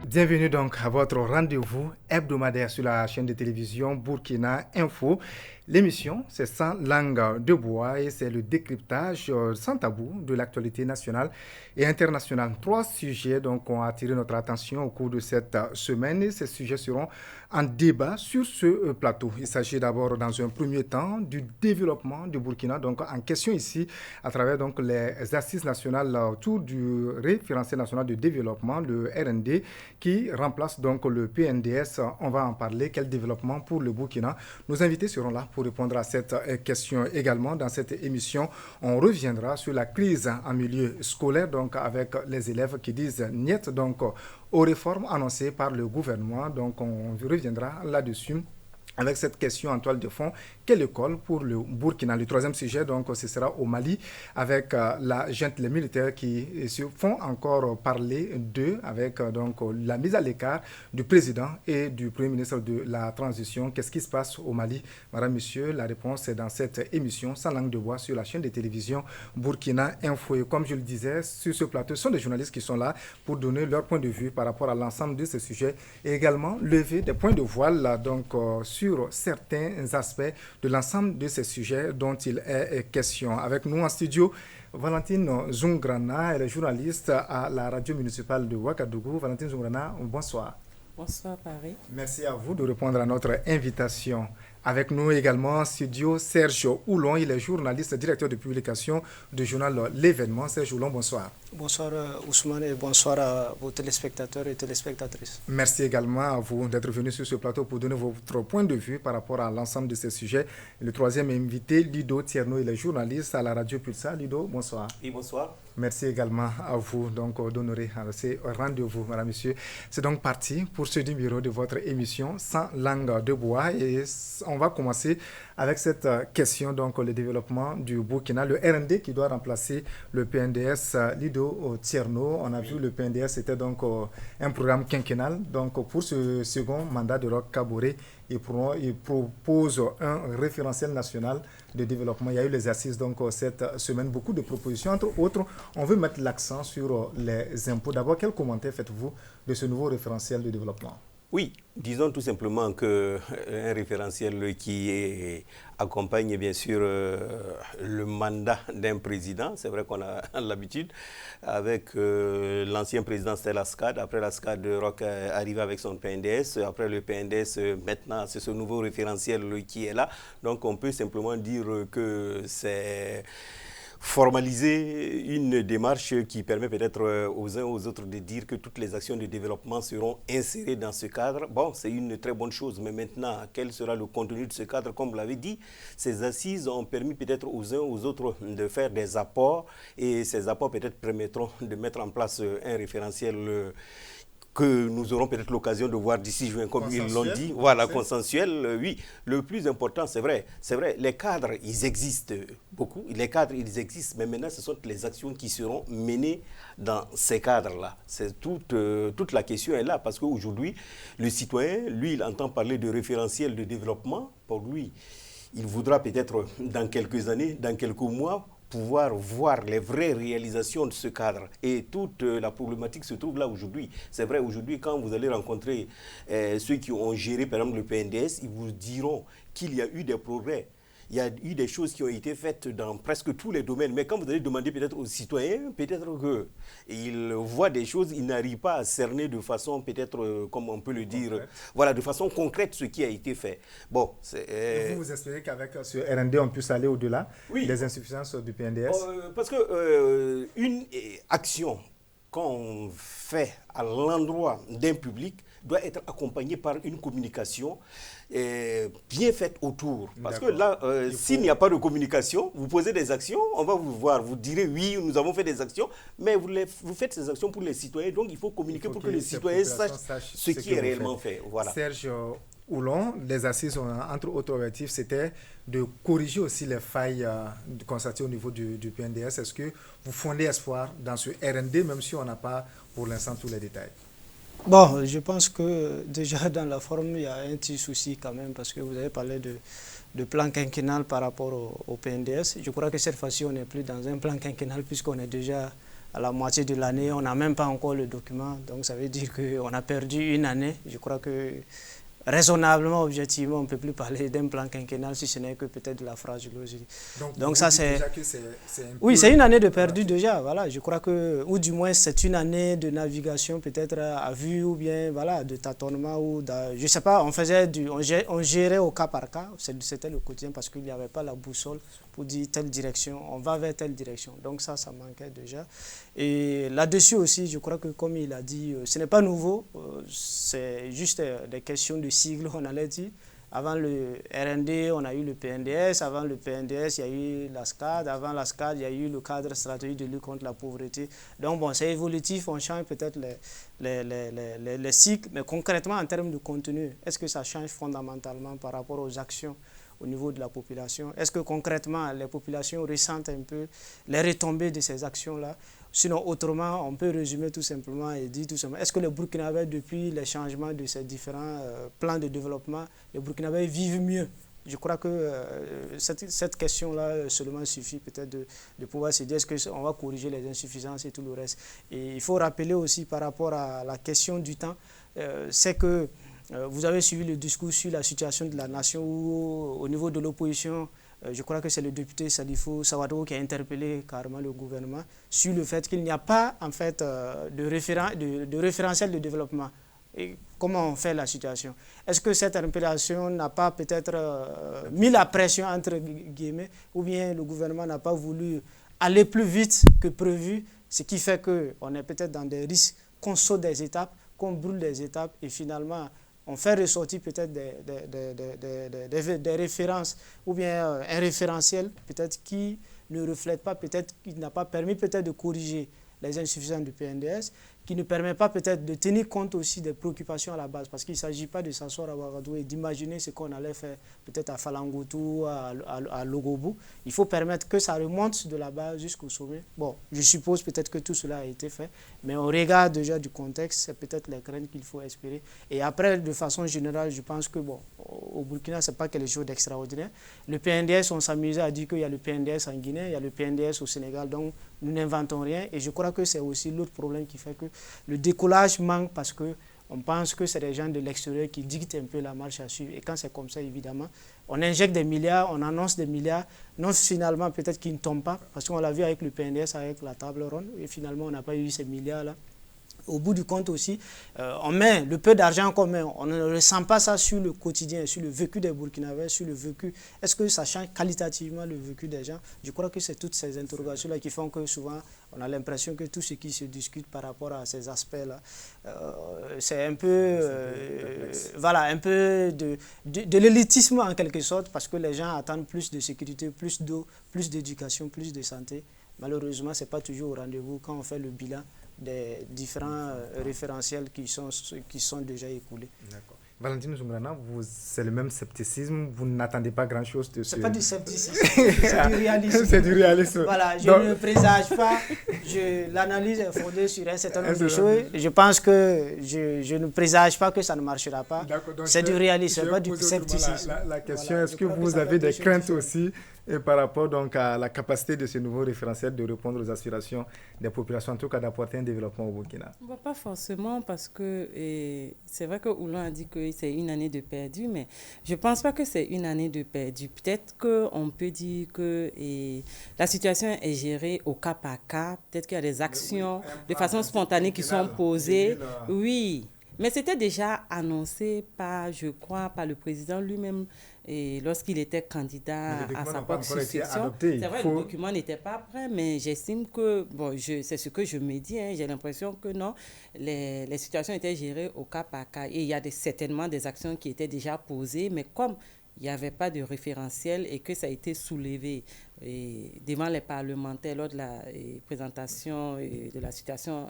Bienvenue donc à votre rendez-vous hebdomadaire sur la chaîne de télévision Burkina Info. L'émission, c'est 100 langues de bois et c'est le décryptage sans tabou de l'actualité nationale et internationale. 3 sujets donc ont attiré notre attention au cours de cette semaine et ces sujets seront en débat sur ce plateau. Il s'agit d'abord dans un premier temps du développement du Burkina, donc en question ici à travers donc les assises nationales autour du référentiel national de développement, le RND, qui remplace donc le PNDS. On va en parler. Quel développement pour le Burkina? Nos invités seront là pour répondre à cette question également. Dans cette émission, on reviendra sur la crise en milieu scolaire, donc avec les élèves qui disent niet donc aux réformes annoncées par le gouvernement. Donc on reviendra là-dessus avec cette question en toile de fond, quelle école pour le Burkina? Le troisième sujet, donc, ce sera au Mali, avec la junte, les militaires qui se font encore parler d'eux, avec donc la mise à l'écart du président et du premier ministre de la transition. Qu'est-ce qui se passe au Mali? Madame, monsieur, la réponse est dans cette émission, sans langue de bois, sur la chaîne de télévision Burkina Info. Et comme je le disais, sur ce plateau, ce sont des journalistes qui sont là pour donner leur point de vue par rapport à l'ensemble de ces sujets et également lever des points de voile, donc, sur certains aspects de l'ensemble de ces sujets dont il est question. Avec nous en studio, Valentine Zungrana, elle est journaliste à la radio municipale de Ouagadougou. Valentine Zungrana, bonsoir. Bonsoir Paris. Merci à vous de répondre à notre invitation. Avec nous également en studio, Serge Oulon, il est journaliste, directeur de publication du journal L'événement. Serge Oulon, bonsoir. Bonsoir Ousmane et bonsoir à vos téléspectateurs et téléspectatrices. Merci également à vous d'être venu sur ce plateau pour donner votre point de vue par rapport à l'ensemble de ces sujets. Le troisième invité, Ludo Tierno, il est journaliste à la radio Pulsar. Ludo, bonsoir. Oui, bonsoir. Merci également à vous d'honorer ces rendez-vous, madame, monsieur. C'est donc parti pour ce numéro de votre émission sans langue de bois et on va commencer avec cette question, donc le développement du Burkina, le RND qui doit remplacer le PNDS. Ludo Tierno, on a vu le PNDS, c'était donc un programme quinquennal. Donc pour ce second mandat de Roch Kaboré, il propose un référentiel national de développement. Il y a eu les assises donc cette semaine, beaucoup de propositions. Entre autres, on veut mettre l'accent sur les impôts. D'abord, quel commentaire faites-vous de ce nouveau référentiel de développement? Oui, disons tout simplement qu'un référentiel qui accompagne bien sûr le mandat d'un président, c'est vrai qu'on a l'habitude, avec l'ancien président c'était la SCAD, après la SCAD, Roch arrive avec son PNDS, après le PNDS, maintenant c'est ce nouveau référentiel qui est là, donc on peut simplement dire que c'est formaliser une démarche qui permet peut-être aux uns aux autres de dire que toutes les actions de développement seront insérées dans ce cadre. Bon, c'est une très bonne chose, mais maintenant, quel sera le contenu de ce cadre? Comme vous l'avez dit, ces assises ont permis peut-être aux uns aux autres de faire des apports et ces apports peut-être permettront de mettre en place un référentiel que nous aurons peut-être l'occasion de voir d'ici juin, comme ils l'ont dit. Voilà, consensuel, oui. Le plus important, c'est vrai, les cadres, ils existent beaucoup. Les cadres, ils existent, mais maintenant, ce sont les actions qui seront menées dans ces cadres-là. C'est toute la question est là, parce qu'aujourd'hui, le citoyen, lui, il entend parler de référentiel de développement. Pour lui, il voudra peut-être, dans quelques années, dans quelques mois, pouvoir voir les vraies réalisations de ce cadre. Et toute la problématique se trouve là aujourd'hui. C'est vrai, aujourd'hui, quand vous allez rencontrer ceux qui ont géré, par exemple, le PNDS, ils vous diront qu'il y a eu des progrès. Il y a eu des choses qui ont été faites dans presque tous les domaines. Mais quand vous allez demander peut-être aux citoyens, peut-être qu'ils voient des choses, ils n'arrivent pas à cerner de façon peut-être, comme on peut le dire, concrète. Voilà, de façon concrète ce qui a été fait. Bon, vous espérez qu'avec ce RND, on puisse aller au-delà des insuffisances du PNDS? Parce que une action qu'on fait à l'endroit d'un public doit être accompagnée par une communication bien faite autour. Parce que là, s'il n'y a pas de communication, vous posez des actions, on va vous voir, vous direz oui, nous avons fait des actions, mais vous faites ces actions pour les citoyens, donc il faut communiquer pour que les citoyens sachent ce qui est réellement fait. Voilà. Serge Oulon, les assises, entre autres objectifs, c'était de corriger aussi les failles constatées au niveau du PNDS. Est-ce que vous fondez espoir dans ce RND, même si on n'a pas pour l'instant tous les détails? Bon, je pense que déjà dans la forme, il y a un petit souci quand même, parce que vous avez parlé de plan quinquennal par rapport au PNDS. Je crois que cette fois-ci, on n'est plus dans un plan quinquennal puisqu'on est déjà à la moitié de l'année, on n'a même pas encore le document. Donc ça veut dire qu'on a perdu une année. Je crois que raisonnablement, objectivement, on ne peut plus parler d'un plan quinquennal si ce n'est que peut-être de la fragilogie. Donc ça, c'est... Oui, c'est une année de perdu déjà. Voilà, je crois que, ou du moins, c'est une année de navigation peut-être à vue ou bien voilà, de tâtonnement. Je ne sais pas, on gérait au cas par cas. C'était le quotidien parce qu'il n'y avait pas la boussole pour dire telle direction, on va vers telle direction. Donc ça manquait déjà. Et là-dessus aussi, je crois que comme il a dit, ce n'est pas nouveau, c'est juste des questions de sigle, on allait dire. Avant le RND, on a eu le PNDS. Avant le PNDS, il y a eu la SCAD. Avant la SCAD, il y a eu le cadre stratégique de lutte contre la pauvreté. Donc bon, c'est évolutif, on change peut-être les cycles, mais concrètement en termes de contenu, est-ce que ça change fondamentalement par rapport aux actions au niveau de la population? Est-ce que concrètement, les populations ressentent un peu les retombées de ces actions-là? Sinon, autrement, on peut résumer tout simplement et dire tout simplement, est-ce que les Burkinabés, depuis les changements de ces différents plans de développement, les Burkinabés vivent mieux? Je crois que cette question-là seulement suffit peut-être de pouvoir se dire est-ce qu'on va corriger les insuffisances et tout le reste. Et il faut rappeler aussi par rapport à la question du temps, c'est que vous avez suivi le discours sur la situation de la nation où, au niveau de l'opposition, je crois que c'est le député Salifou Sawadou qui a interpellé carrément le gouvernement sur le fait qu'il n'y a pas en fait, de référentiel de développement. Et comment on fait la situation? Est-ce que cette interpellation n'a pas peut-être mis la pression entre guillemets ou bien le gouvernement n'a pas voulu aller plus vite que prévu, ce qui fait qu'on est peut-être dans des risques qu'on saute des étapes, qu'on brûle des étapes et finalement on fait ressortir peut-être des références ou bien un référentiel peut-être qui ne reflète pas, peut-être qui n'a pas permis peut-être de corriger les insuffisances du PNDS, qui ne permet pas peut-être de tenir compte aussi des préoccupations à la base, parce qu'il ne s'agit pas de s'asseoir à Ouagadougou et d'imaginer ce qu'on allait faire peut-être à Falangoutou, à Logobou. Il faut permettre que ça remonte de la base jusqu'au sommet. Bon, je suppose peut-être que tout cela a été fait, mais on regarde déjà du contexte, c'est peut-être les craintes qu'il faut espérer. Et après, de façon générale, je pense que bon, au Burkina, ce n'est pas quelque chose d'extraordinaire. Le PNDS, on s'amusait à dire qu'il y a le PNDS en Guinée, il y a le PNDS au Sénégal, donc nous n'inventons rien. Et je crois que c'est aussi l'autre problème qui fait que le décollage manque parce qu'on pense que c'est des gens de l'extérieur qui dictent un peu la marche à suivre. Et quand c'est comme ça, évidemment, on injecte des milliards, on annonce des milliards, non finalement peut-être qu'ils ne tombent pas, parce qu'on l'a vu avec le PNDS, avec la table ronde, et finalement on n'a pas eu ces milliards-là. Au bout du compte aussi, on met le peu d'argent qu'on met, on ne ressent pas ça sur le quotidien, sur le vécu des Burkinabés, sur le vécu. Est-ce que ça change qualitativement le vécu des gens? Je crois que c'est toutes ces interrogations-là qui font que souvent, on a l'impression que tout ce qui se discute par rapport à ces aspects-là, c'est un peu, voilà, un peu de l'élitisme en quelque sorte, parce que les gens attendent plus de sécurité, plus d'eau, plus d'éducation, plus de santé. Malheureusement, ce n'est pas toujours au rendez-vous quand on fait le bilan des différents référentiels qui sont déjà écoulés. D'accord. Valentine Zoumrana, c'est le même scepticisme, vous n'attendez pas grand-chose de ce... Ce n'est pas du scepticisme, c'est du réalisme. C'est du réalisme. Voilà, je ne présage pas, l'analyse est fondée sur un certain nombre de choses. Je pense que je ne présage pas que ça ne marchera pas. C'est du réalisme, ce n'est pas du scepticisme. La question, voilà, est-ce que vous avez des craintes aussi par rapport donc à la capacité de ce nouveau référentiel de répondre aux aspirations des populations, en tout cas d'apporter un développement au Burkina? Pas forcément, parce que c'est vrai que Oulon a dit que c'est une année de perdu, mais je ne pense pas que c'est une année de perdu. Peut-être qu'on peut dire que la situation est gérée au cas par cas, peut-être qu'il y a des actions de façon spontanée qui sont posées. Oui, mais c'était déjà annoncé je crois, par le président lui-même lorsqu'il était candidat à sa propre succession. C'est vrai, le document n'était pas prêt, mais j'estime que, c'est ce que je me dis, j'ai l'impression que non, les situations étaient gérées au cas par cas. Et il y a certainement des actions qui étaient déjà posées, mais comme il n'y avait pas de référentiel et que ça a été soulevé devant les parlementaires lors de la présentation de la situation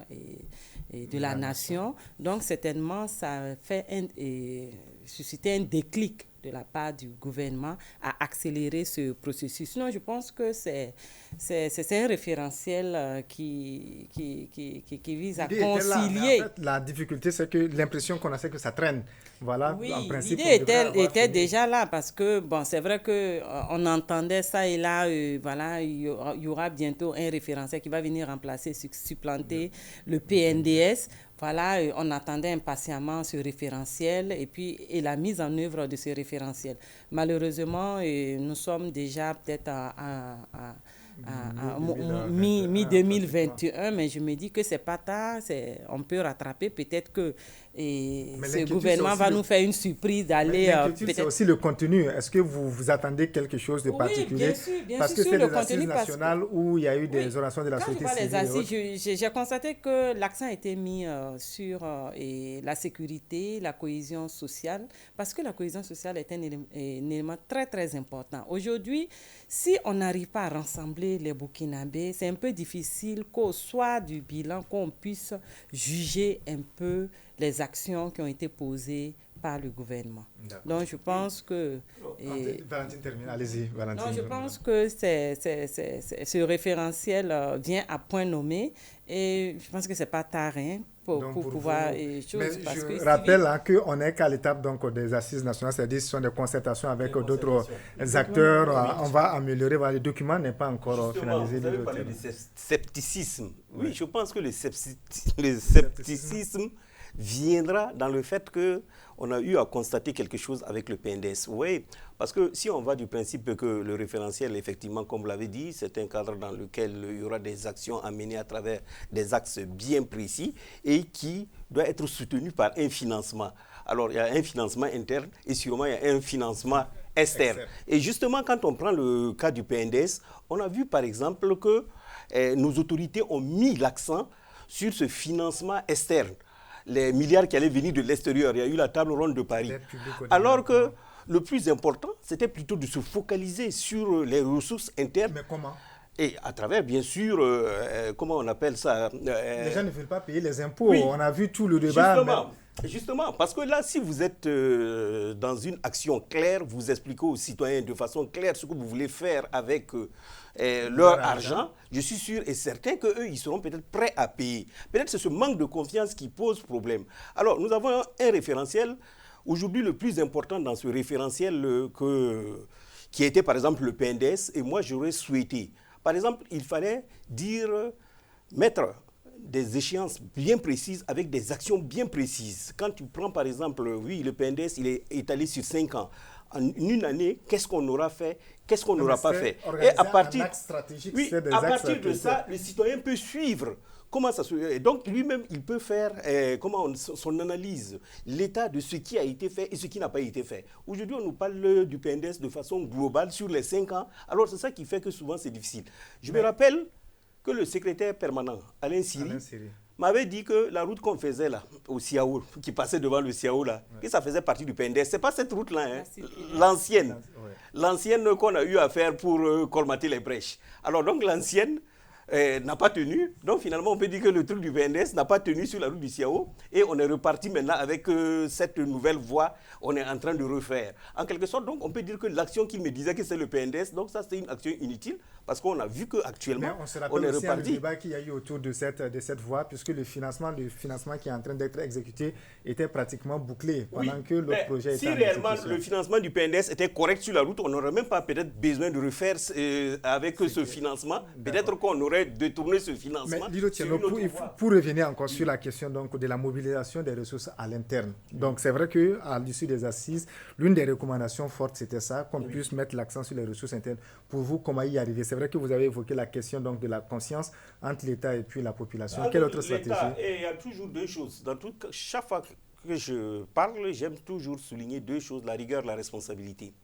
de la nation. Donc, certainement, ça a fait susciter un déclic de la part du gouvernement à accélérer ce processus. Sinon, je pense que c'est un référentiel qui vise à concilier. En fait, la difficulté, c'est que l'impression qu'on a, c'est que ça traîne. Voilà, oui, en principe, l'idée était déjà là parce que, bon, c'est vrai qu'on entendait ça et là, voilà, il y aura bientôt un référentiel qui va venir remplacer, supplanter le PNDS. Voilà, on attendait impatiemment ce référentiel et la mise en œuvre de ce référentiel. Malheureusement, nous sommes déjà peut-être mi-2021, mais je me dis que c'est pas tard, on peut rattraper, peut-être que ce gouvernement va nous faire une surprise d'aller... L'inquiétude, c'est aussi le contenu. Est-ce que vous attendez quelque chose de particulier? Bien parce sûr, que c'est le des contenu, assises nationales où il y a eu des orations de la société civile. Quand je vois les assises, j'ai constaté que l'accent a été mis sur la sécurité, la cohésion sociale, parce que la cohésion sociale est un élément très, très important. Aujourd'hui, si on n'arrive pas à rassembler les Burkinabés, c'est un peu difficile qu'au soir du bilan, qu'on puisse juger un peu les actions qui ont été posées par le gouvernement. Donc, je pense que... Valentine termine, allez-y, Valentine. Non, je pense que ce référentiel vient à point nommé et je pense que ce n'est pas tard pour pouvoir... Mais je rappelle qu'on n'est qu'à l'étape des assises nationales, c'est-à-dire ce sont des concertations avec d'autres acteurs. On va améliorer. Voilà, le document n'est pas encore finalisé. Vous avez parlé de scepticisme. Oui, je pense que le scepticisme viendra dans le fait qu'on a eu à constater quelque chose avec le PNDS. Oui, parce que si on va du principe que le référentiel, effectivement, comme vous l'avez dit, c'est un cadre dans lequel il y aura des actions à mener à travers des axes bien précis et qui doit être soutenu par un financement. Alors, il y a un financement interne et sûrement il y a un financement externe. Et justement, quand on prend le cas du PNDS, on a vu par exemple que nos autorités ont mis l'accent sur ce financement externe. Les milliards qui allaient venir de l'extérieur. Il y a eu la table ronde de Paris. Alors que le plus important, c'était plutôt de se focaliser sur les ressources internes. Mais comment? Et à travers, bien sûr, comment on appelle ça les gens ne veulent pas payer les impôts. Oui. On a vu tout le débat. Justement, parce que là, si vous êtes dans une action claire, vous expliquez aux citoyens de façon claire ce que vous voulez faire avec leur argent, je suis sûr et certain qu'eux, ils seront peut-être prêts à payer. Peut-être c'est ce manque de confiance qui pose problème. Alors, nous avons un référentiel. Aujourd'hui, le plus important dans ce référentiel qui était, par exemple, le PNDS, et moi, j'aurais souhaité. Par exemple, il fallait mettre des échéances bien précises avec des actions bien précises. Quand tu prends, par exemple, oui, le PNDS, il est étalé sur 5 ans. En une année, qu'est-ce qu'on aura fait, qu'est-ce qu'on n'aura pas fait. Et à partir de ça, le citoyen peut suivre comment ça se... Et donc, lui-même, il peut faire son analyse, l'état de ce qui a été fait et ce qui n'a pas été fait. Aujourd'hui, on nous parle du PNDS de façon globale sur les 5 ans. Alors, c'est ça qui fait que souvent, c'est difficile. Je me rappelle que le secrétaire permanent, Alain Siri, m'avait dit que la route qu'on faisait là, au Siaoul, qui passait devant le Siaoul là, que ça faisait partie du PNDS. Ce n'est pas cette route-là, l'ancienne. L'ancienne qu'on a eu à faire pour colmater les brèches. Alors donc l'ancienne n'a pas tenu. Donc finalement, on peut dire que le truc du PNDS n'a pas tenu sur la route du Siao. Et on est reparti maintenant avec cette nouvelle voie. On est en train de refaire. En quelque sorte, donc, on peut dire que l'action qu'il me disait que c'est le PNDS, donc ça, c'est une action inutile. Parce qu'on a vu qu'actuellement, on est reparti. Le débat qu'il y a eu autour de cette voie, puisque le financement qui est en train d'être exécuté était pratiquement bouclé pendant que l'autre projet était en exécution. Si réellement le financement du PNDS était correct sur la route, on n'aurait même pas peut-être besoin de refaire avec ce financement. Peut-être qu'on aurait détourné ce financement. Mais Lilo Tieno, pour revenir encore sur la question donc, de la mobilisation des ressources à l'interne. Donc c'est vrai qu'à l'issue des assises, l'une des recommandations fortes, c'était ça, qu'on puisse mettre l'accent sur les ressources internes. Pour vous, comment y arriver? C'est vrai que vous avez évoqué la question donc, de la conscience entre l'État et puis la population. Quelle autre stratégie? Il y a toujours deux choses. Chaque fois que je parle, j'aime toujours souligner deux choses, la rigueur et la responsabilité.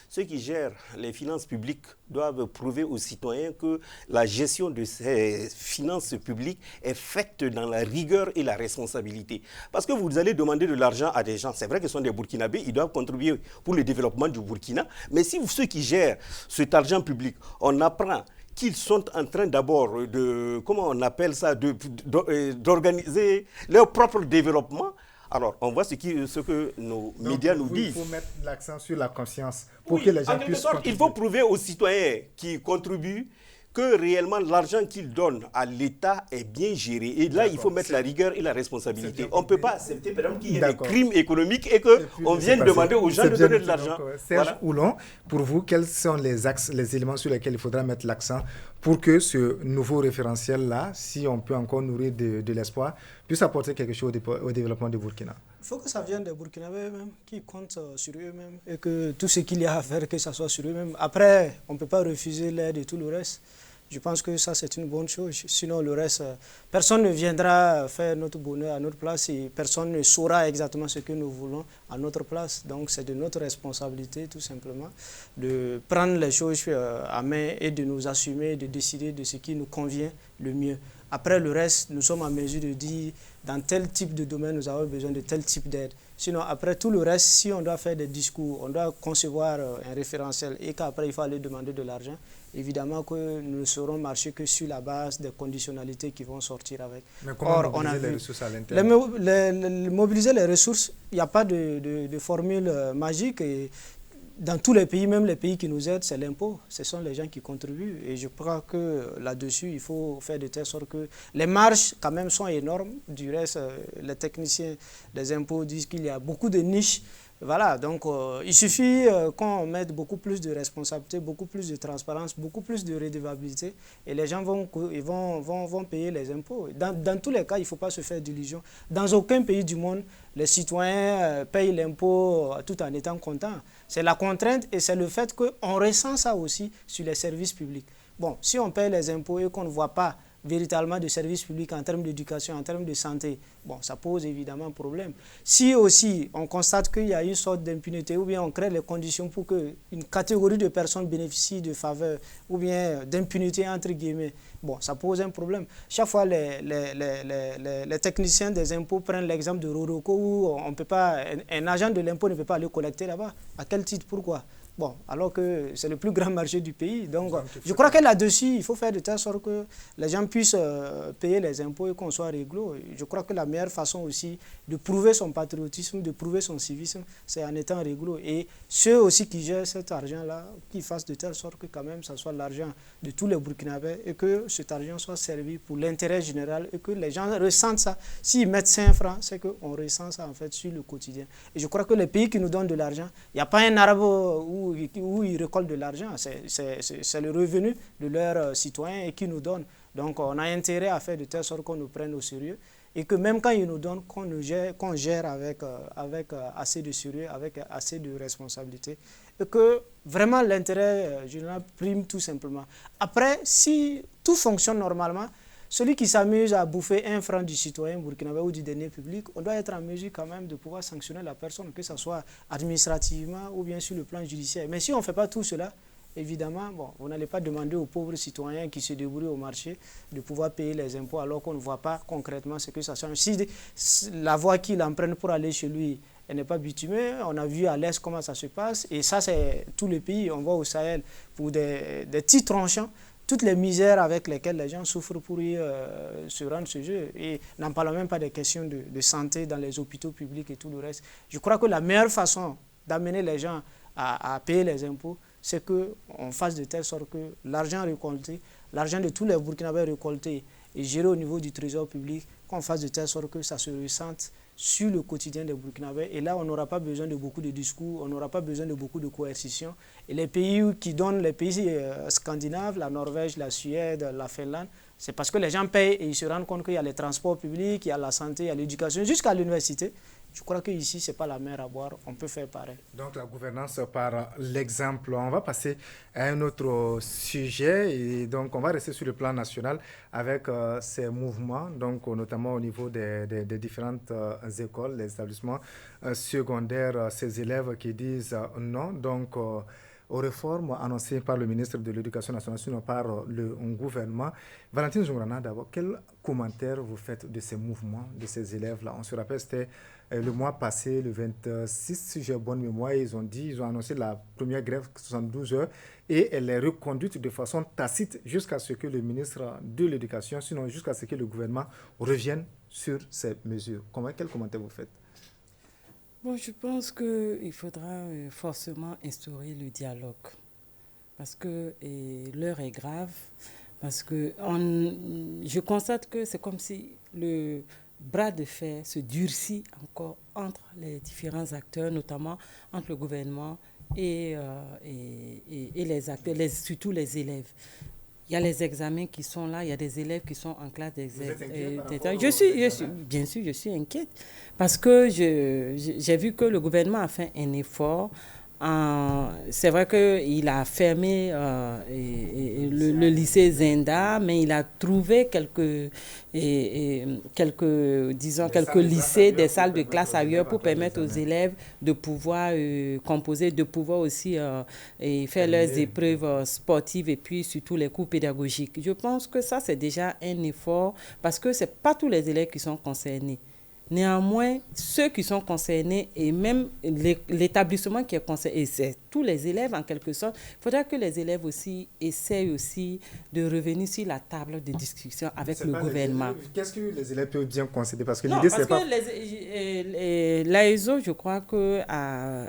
Ceux qui gèrent les finances publiques doivent prouver aux citoyens que la gestion de ces finances publiques est faite dans la rigueur et la responsabilité. Parce que vous allez demander de l'argent à des gens, c'est vrai que ce sont des Burkinabés, ils doivent contribuer pour le développement du Burkina, mais si ceux qui gèrent cet argent public, on apprend qu'ils sont en train d'abord de, comment on appelle ça, d'organiser leur propre développement. Alors, on voit ce que nos médias nous disent. Il faut mettre l'accent sur la conscience pour que les gens puissent contribuer. Il faut prouver aux citoyens qui contribuent que réellement l'argent qu'ils donnent à l'État est bien géré. Et là, il faut mettre la rigueur et la responsabilité. On ne peut pas accepter, par exemple, qu'il y ait des crimes économiques et qu'on vienne demander aux gens de donner de l'argent. Serge Oulon, pour vous, quels sont les axes, les éléments sur lesquels il faudra mettre l'accent pour que ce nouveau référentiel-là, si on peut encore nourrir de l'espoir, puisse apporter quelque chose au développement du Burkina? Il faut que ça vienne des Burkinabés eux-mêmes, qui comptent sur eux-mêmes, et que tout ce qu'il y a à faire, que ça soit sur eux-mêmes. Après, on ne peut pas refuser l'aide et tout le reste. Je pense que ça, c'est une bonne chose. Sinon, le reste, personne ne viendra faire notre bonheur à notre place et personne ne saura exactement ce que nous voulons à notre place. Donc, c'est de notre responsabilité, tout simplement, de prendre les choses à main et de nous assumer, de décider de ce qui nous convient le mieux. Après, le reste, nous sommes en mesure de dire, dans tel type de domaine, nous avons besoin de tel type d'aide. Sinon, après tout le reste, si on doit faire des discours, on doit concevoir un référentiel et qu'après, il faut aller demander de l'argent, évidemment que nous ne saurons marcher que sur la base des conditionnalités qui vont sortir avec. Mais comment mobiliser les ressources à l'interne? Mobiliser les ressources, il n'y a pas de formule magique. Et dans tous les pays, même les pays qui nous aident, c'est l'impôt. Ce sont les gens qui contribuent. Et je crois que là-dessus, il faut faire de telle sorte que les marges, quand même, sont énormes. Du reste, les techniciens des impôts disent qu'il y a beaucoup de niches. Voilà, donc il suffit qu'on mette beaucoup plus de responsabilité, beaucoup plus de transparence, beaucoup plus de redevabilité et les gens vont payer les impôts. Dans tous les cas, il ne faut pas se faire d'illusions. Dans aucun pays du monde, les citoyens payent l'impôt tout en étant contents. C'est la contrainte et c'est le fait qu'on ressent ça aussi sur les services publics. Bon, si on paye les impôts et qu'on ne voit pas véritablement de services publics en termes d'éducation, en termes de santé, bon, ça pose évidemment problème. Si aussi on constate qu'il y a une sorte d'impunité ou bien on crée les conditions pour qu'une catégorie de personnes bénéficie de faveurs ou bien d'impunité entre guillemets, bon, ça pose un problème. Chaque fois, les techniciens des impôts prennent l'exemple de Roroko où on peut pas, un agent de l'impôt ne peut pas aller collecter là-bas. À quel titre? Pourquoi? Bon, alors que c'est le plus grand marché du pays. Donc, je crois que là-dessus, il faut faire de telle sorte que les gens puissent payer les impôts et qu'on soit réglo. Je crois que la meilleure façon aussi de prouver son patriotisme, de prouver son civisme, c'est en étant réglo. Et ceux aussi qui gèrent cet argent-là, qu'ils fassent de telle sorte que quand même, ça soit l'argent de tous les Burkinabés et que cet argent soit servi pour l'intérêt général et que les gens ressentent ça. S'ils mettent 5 francs, c'est qu'on ressent ça en fait sur le quotidien. Et je crois que les pays qui nous donnent de l'argent, il n'y a pas un arabe où ils récoltent de l'argent, c'est le revenu de leurs citoyens et qui nous donnent. Donc on a intérêt à faire de telle sorte qu'on nous prenne au sérieux et que même quand ils nous donnent, qu'on gère avec assez de sérieux, avec assez de responsabilité et que vraiment l'intérêt général prime tout simplement. Après, si tout fonctionne normalement, celui qui s'amuse à bouffer 1 franc du citoyen burkinabé ou du denier public, on doit être en mesure quand même de pouvoir sanctionner la personne, que ce soit administrativement ou bien sur le plan judiciaire. Mais si on ne fait pas tout cela, évidemment, bon, vous n'allez pas demander aux pauvres citoyens qui se débrouillent au marché de pouvoir payer les impôts alors qu'on ne voit pas concrètement ce que ça change. Si la voie qu'il emprunte pour aller chez lui, elle n'est pas bitumée, on a vu à l'Est comment ça se passe, et ça c'est tous les pays, on voit au Sahel, pour des petits tranchants, toutes les misères avec lesquelles les gens souffrent pour se rendre ce jeu. Et n'en parlons même pas des questions de santé dans les hôpitaux publics et tout le reste. Je crois que la meilleure façon d'amener les gens à payer les impôts, c'est qu'on fasse de telle sorte que l'argent récolté, l'argent de tous les Burkinabés récoltés et géré au niveau du trésor public, qu'on fasse de telle sorte que ça se ressente sur le quotidien des Burkinabés. Et là, on n'aura pas besoin de beaucoup de discours, on n'aura pas besoin de beaucoup de coercition. Et les pays qui donnent, les pays scandinaves, la Norvège, la Suède, la Finlande, c'est parce que les gens payent et ils se rendent compte qu'il y a les transports publics, il y a la santé, il y a l'éducation, jusqu'à l'université. Je crois qu'ici, ce n'est pas la mer à boire, on peut faire pareil. Donc la gouvernance par l'exemple. On va passer à un autre sujet et donc on va rester sur le plan national avec ces mouvements, donc notamment au niveau des différentes écoles, les établissements secondaires, ces élèves qui disent non donc aux réformes annoncées par le ministre de l'Éducation nationale, sinon par le gouvernement. Valentine Zoumrana, d'abord, quel commentaire vous faites de ces mouvements, de ces élèves-là? On se rappelle, c'était le mois passé, le 26, si j'ai bonne mémoire, ils ont annoncé la première grève 72 heures et elle est reconduite de façon tacite jusqu'à ce que le ministre de l'Éducation, sinon jusqu'à ce que le gouvernement revienne sur ces mesures. Quel commentaire vous faites? Bon, je pense qu'il faudra forcément instaurer le dialogue parce que l'heure est grave, parce que je constate que c'est comme si le bras de fer se durcit encore entre les différents acteurs, notamment entre le gouvernement et les acteurs, surtout les élèves. Il y a les examens qui sont là, il y a des élèves qui sont en classe d'examen. Bien sûr, je suis inquiète parce que j'ai vu que le gouvernement a fait un effort. C'est vrai qu'il a fermé le lycée Zenda, mais il a trouvé quelques lycées, des salles de classe ailleurs pour permettre aux élèves de pouvoir composer, de pouvoir aussi faire leurs épreuves sportives et puis surtout les cours pédagogiques. Je pense que ça, c'est déjà un effort parce que ce n'est pas tous les élèves qui sont concernés. Néanmoins, ceux qui sont concernés et même l'établissement qui est concerné, et c'est tous les élèves en quelque sorte, il faudra que les élèves aussi essayent aussi de revenir sur la table de discussion avec le gouvernement. Qu'est-ce que les élèves peuvent bien concéder? Parce que non, l'idée, parce c'est pas... l'AESO, je crois, a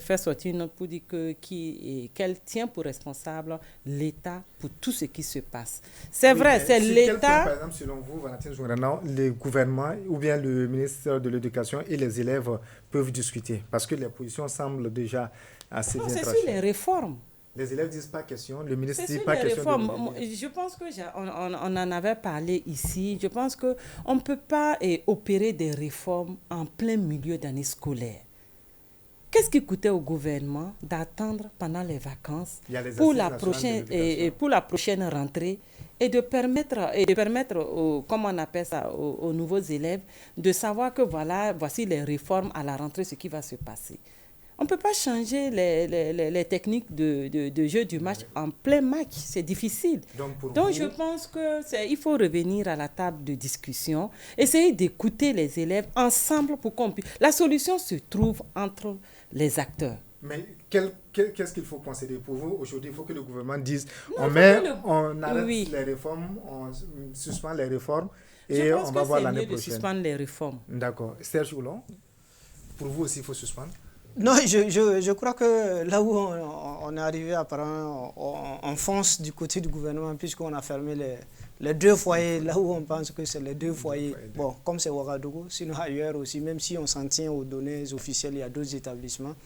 fait sortir une note pour dire qu'elle tient pour responsable l'État pour tout ce qui se passe. C'est vrai, c'est l'État... Par exemple, selon vous, Valentine Jouarana, le gouvernement ou bien le ministère de l'Éducation et les élèves peuvent discuter? Parce que les positions semblent déjà assez bien trachées. C'est sur les réformes. Les élèves disent pas question, le ministre dit pas question. Je pense qu'on en avait parlé ici. Je pense qu'on ne peut pas opérer des réformes en plein milieu d'année scolaire. Qu'est-ce qui coûtait au gouvernement d'attendre pendant les vacances pour la prochaine rentrée et de permettre comme on appelle ça, aux nouveaux élèves de savoir que voici les réformes à la rentrée, ce qui va se passer. On ne peut pas changer les techniques de jeu du match en plein match. C'est difficile. Donc je pense qu'il faut revenir à la table de discussion, essayer d'écouter les élèves ensemble pour qu'on puisse... La solution se trouve entre les acteurs. Mais qu'est-ce qu'il faut concéder pour vous? Aujourd'hui, il faut que le gouvernement dise on arrête les réformes, on suspend les réformes et on va voir l'année prochaine. Je pense que c'est mieux de suspendre les réformes. D'accord. Serge Oulon, pour vous aussi, il faut suspendre? Non, je crois que là où on est arrivé, apparemment, on fonce du côté du gouvernement puisqu'on a fermé les deux foyers, là où on pense que c'est les deux foyers. Bon, comme c'est Ouagadougou, sinon ailleurs aussi, même si on s'en tient aux données officielles, il y a d'autres établissements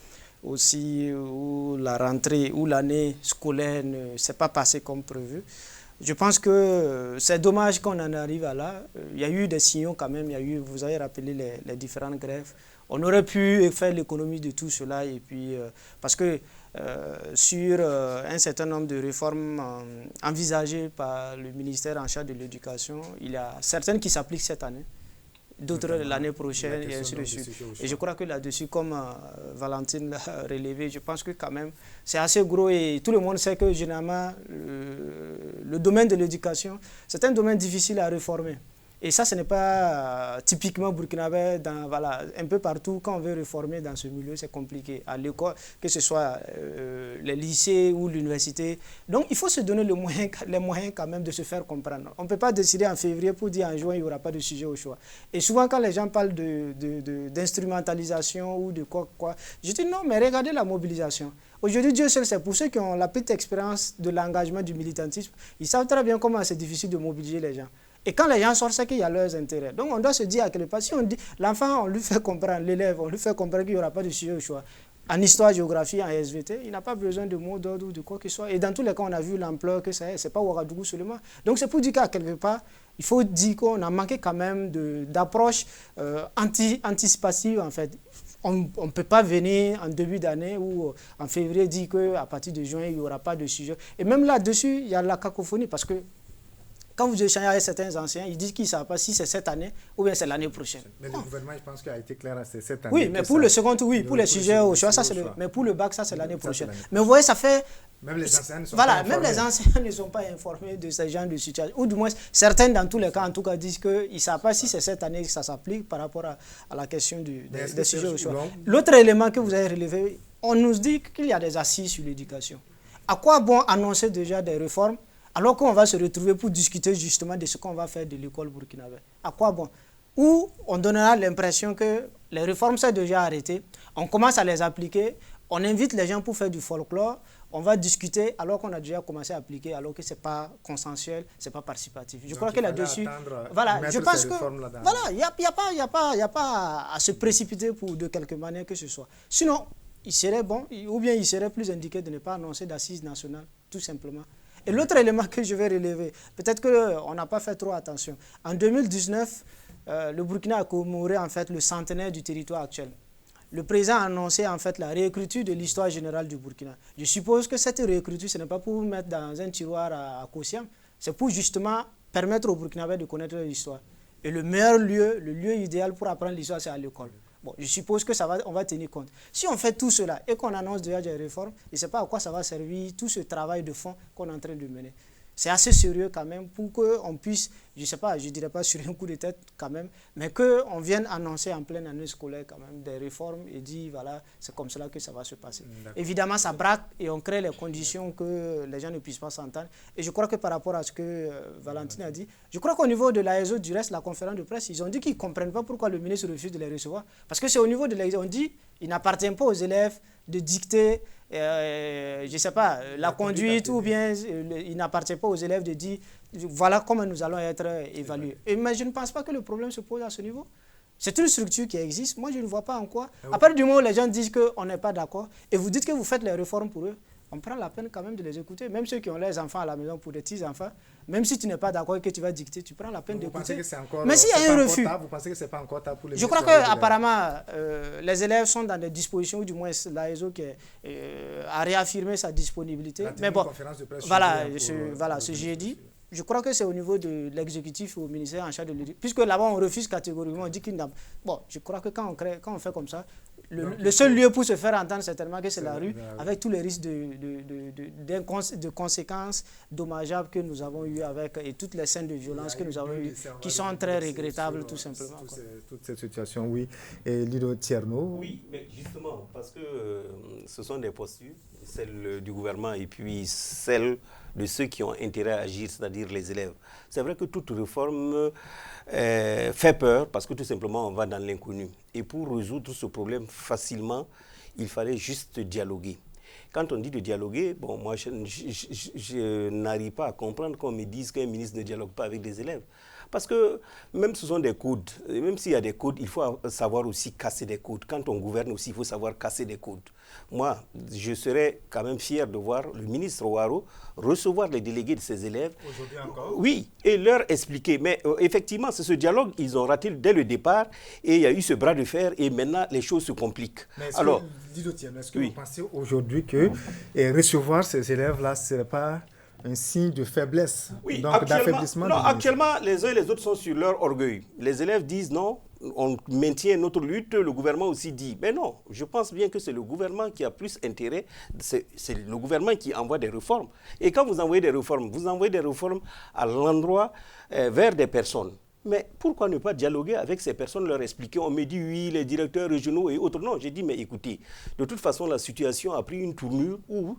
aussi où la rentrée, où l'année scolaire ne s'est pas passée comme prévu. Je pense que c'est dommage qu'on en arrive à là. Il y a eu des signaux quand même, vous avez rappelé les différentes grèves. On aurait pu faire l'économie de tout cela et puis parce que sur un certain nombre de réformes envisagées par le ministère en charge de l'éducation, il y a certaines qui s'appliquent cette année, d'autres l'année prochaine et ainsi de suite. Et je crois que là-dessus, comme Valentine l'a relevé, je pense que quand même c'est assez gros et tout le monde sait que généralement le domaine de l'éducation, c'est un domaine difficile à réformer. Et ça, ce n'est pas typiquement burkinabé, un peu partout, quand on veut réformer dans ce milieu, c'est compliqué. À l'école, que ce soit les lycées ou l'université. Donc, il faut se donner les moyens quand même de se faire comprendre. On ne peut pas décider en février pour dire en juin, il n'y aura pas de sujet au choix. Et souvent, quand les gens parlent d'instrumentalisation ou de quoi, je dis non, mais regardez la mobilisation. Aujourd'hui, Dieu seul, c'est pour ceux qui ont la petite expérience de l'engagement du militantisme. Ils savent très bien comment c'est difficile de mobiliser les gens. Et quand les gens sortent, c'est qu'il y a leurs intérêts. Donc on doit se dire à quel point, si on dit, l'enfant, on lui fait comprendre, l'élève, on lui fait comprendre qu'il n'y aura pas de sujet au choix. En histoire, géographie, en SVT, il n'a pas besoin de mots d'ordre ou de quoi que ce soit. Et dans tous les cas, on a vu l'ampleur que ça est. Ce n'est pas Ouagadougou seulement. Donc c'est pour dire qu'à quelque part, il faut dire qu'on a manqué quand même d'approche anticipative en fait. On ne peut pas venir en début d'année ou en février dire qu'à partir de juin, il n'y aura pas de sujet. Et même là-dessus, il y a la cacophonie parce que quand vous échangez avec certains anciens, ils disent qu'ils ne savent pas si c'est cette année ou bien c'est l'année prochaine. Mais le gouvernement, je pense qu'il a été clair, c'est cette année. Oui, mais pour le second tour, oui, pour les sujets au choix, ça c'est mais pour le bac, ça c'est l'année prochaine. Mais vous voyez, ça fait... Même les enseignants ne sont pas informés. Même les enseignants ne sont pas informés de ce genre de situation. Ou du moins, certains dans tous les cas, en tout cas, disent qu'ils ne savent pas si c'est cette année que ça s'applique par rapport à la question des sujets au choix. L'autre élément que vous avez relevé, on nous dit qu'il y a des assises sur l'éducation. À quoi bon annoncer déjà des réformes ? Alors qu'on va se retrouver pour discuter justement de ce qu'on va faire de l'école burkinabé. À quoi bon? où on donnera l'impression que les réformes sont déjà arrêtées, on commence à les appliquer, on invite les gens pour faire du folklore, on va discuter alors qu'on a déjà commencé à appliquer, alors que ce n'est pas consensuel, ce n'est pas participatif. Je crois que là-dessus, voilà, je pense que voilà, il n'y a pas à se précipiter de quelque manière que ce soit. Sinon, il serait bon, ou bien il serait plus indiqué de ne pas annoncer d'assises nationales, tout simplement. Et l'autre élément que je vais relever, peut-être qu'on n'a pas fait trop attention. En 2019, le Burkina a commémoré en fait le centenaire du territoire actuel. Le président a annoncé en fait la réécriture de l'histoire générale du Burkina. Je suppose que cette réécriture, ce n'est pas pour mettre dans un tiroir à quotient, c'est pour justement permettre aux Burkinabés de connaître leur histoire. Et le meilleur lieu, le lieu idéal pour apprendre l'histoire, c'est à l'école. Bon, je suppose que on va tenir compte. Si on fait tout cela et qu'on annonce déjà des réformes, je ne sais pas à quoi ça va servir tout ce travail de fond qu'on est en train de mener. C'est assez sérieux quand même pour qu'on puisse, je ne sais pas, je ne dirais pas sur un coup de tête quand même, mais qu'on vienne annoncer en pleine année scolaire quand même des réformes et dire voilà, c'est comme cela que ça va se passer. Évidemment, ça braque et on crée les conditions que les gens ne puissent pas s'entendre. Et je crois que par rapport à ce que Valentine a dit, je crois qu'au niveau de l'AESO, du reste, la conférence de presse, ils ont dit qu'ils ne comprennent pas pourquoi le ministre refuse de les recevoir. Parce que c'est au niveau de l'AESO, on dit il n'appartient pas aux élèves de dicter je ne sais pas, la conduite ou bien il n'appartient pas aux élèves de dire voilà comment nous allons être évalués. Mais je ne pense pas que le problème se pose à ce niveau. C'est une structure qui existe. Moi, je ne vois pas en quoi. À partir du moment où les gens disent qu'on n'est pas d'accord et vous dites que vous faites les réformes pour eux, on prend la peine quand même de les écouter. Même ceux qui ont leurs enfants à la maison pour des petits-enfants, même si tu n'es pas d'accord et que tu vas dicter, tu prends la peine d'écouter. Mais s'il y a un refus, vous pensez que ce n'est pas encore tard pour les je crois qu'apparemment, les élèves sont dans des dispositions, ou du moins l'AESO qui a réaffirmé sa disponibilité. Mais bon, voilà, ce jeudi. Je crois que c'est au niveau de l'exécutif ou au ministère en charge de l'éducation. Puisque là-bas, on refuse catégoriquement, on dit qu'il n'a... Bon, je crois que quand on fait comme ça, le seul lieu pour se faire entendre, certainement, que c'est la rue, avec tous les risques de conséquences dommageables que nous avons eues avec, et toutes les scènes de violence que nous avons eues, qui sont très regrettables, tout simplement. Toute cette situation, oui. Et Lido Tierno. Oui, mais justement, parce que ce sont des postures, celle du gouvernement et puis celle de ceux qui ont intérêt à agir, c'est-à-dire les élèves. C'est vrai que toute réforme fait peur parce que tout simplement on va dans l'inconnu. Et pour résoudre ce problème facilement, il fallait juste dialoguer. Quand on dit de dialoguer, bon, moi je n'arrive pas à comprendre qu'on me dise qu'un ministre ne dialogue pas avec des élèves. Parce que même ce sont des codes, même s'il y a des codes, il faut savoir aussi casser des codes. Quand on gouverne aussi, il faut savoir casser des codes. Moi, je serais quand même fier de voir le ministre Ouattara recevoir les délégués de ses élèves. Aujourd'hui encore? Oui, et leur expliquer. Mais effectivement, c'est ce dialogue, ils ont raté dès le départ et il y a eu ce bras de fer et maintenant les choses se compliquent. Mais est-ce que vous pensez aujourd'hui que recevoir ces élèves-là, ce n'est pas un signe de faiblesse, donc d'affaiblissement? Non, actuellement, les uns et les autres sont sur leur orgueil. Les élèves disent non, on maintient notre lutte, le gouvernement aussi dit. Mais non, je pense bien que c'est le gouvernement qui a plus intérêt, c'est le gouvernement qui envoie des réformes. Et quand vous envoyez des réformes, vous envoyez des réformes à l'endroit, vers des personnes. Mais pourquoi ne pas dialoguer avec ces personnes, leur expliquer? On me dit oui, les directeurs régionaux et autres. Non, j'ai dit mais écoutez, de toute façon, la situation a pris une tournure où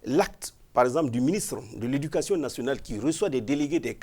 l'acte, par exemple, du ministre de l'Éducation nationale qui reçoit des délégués des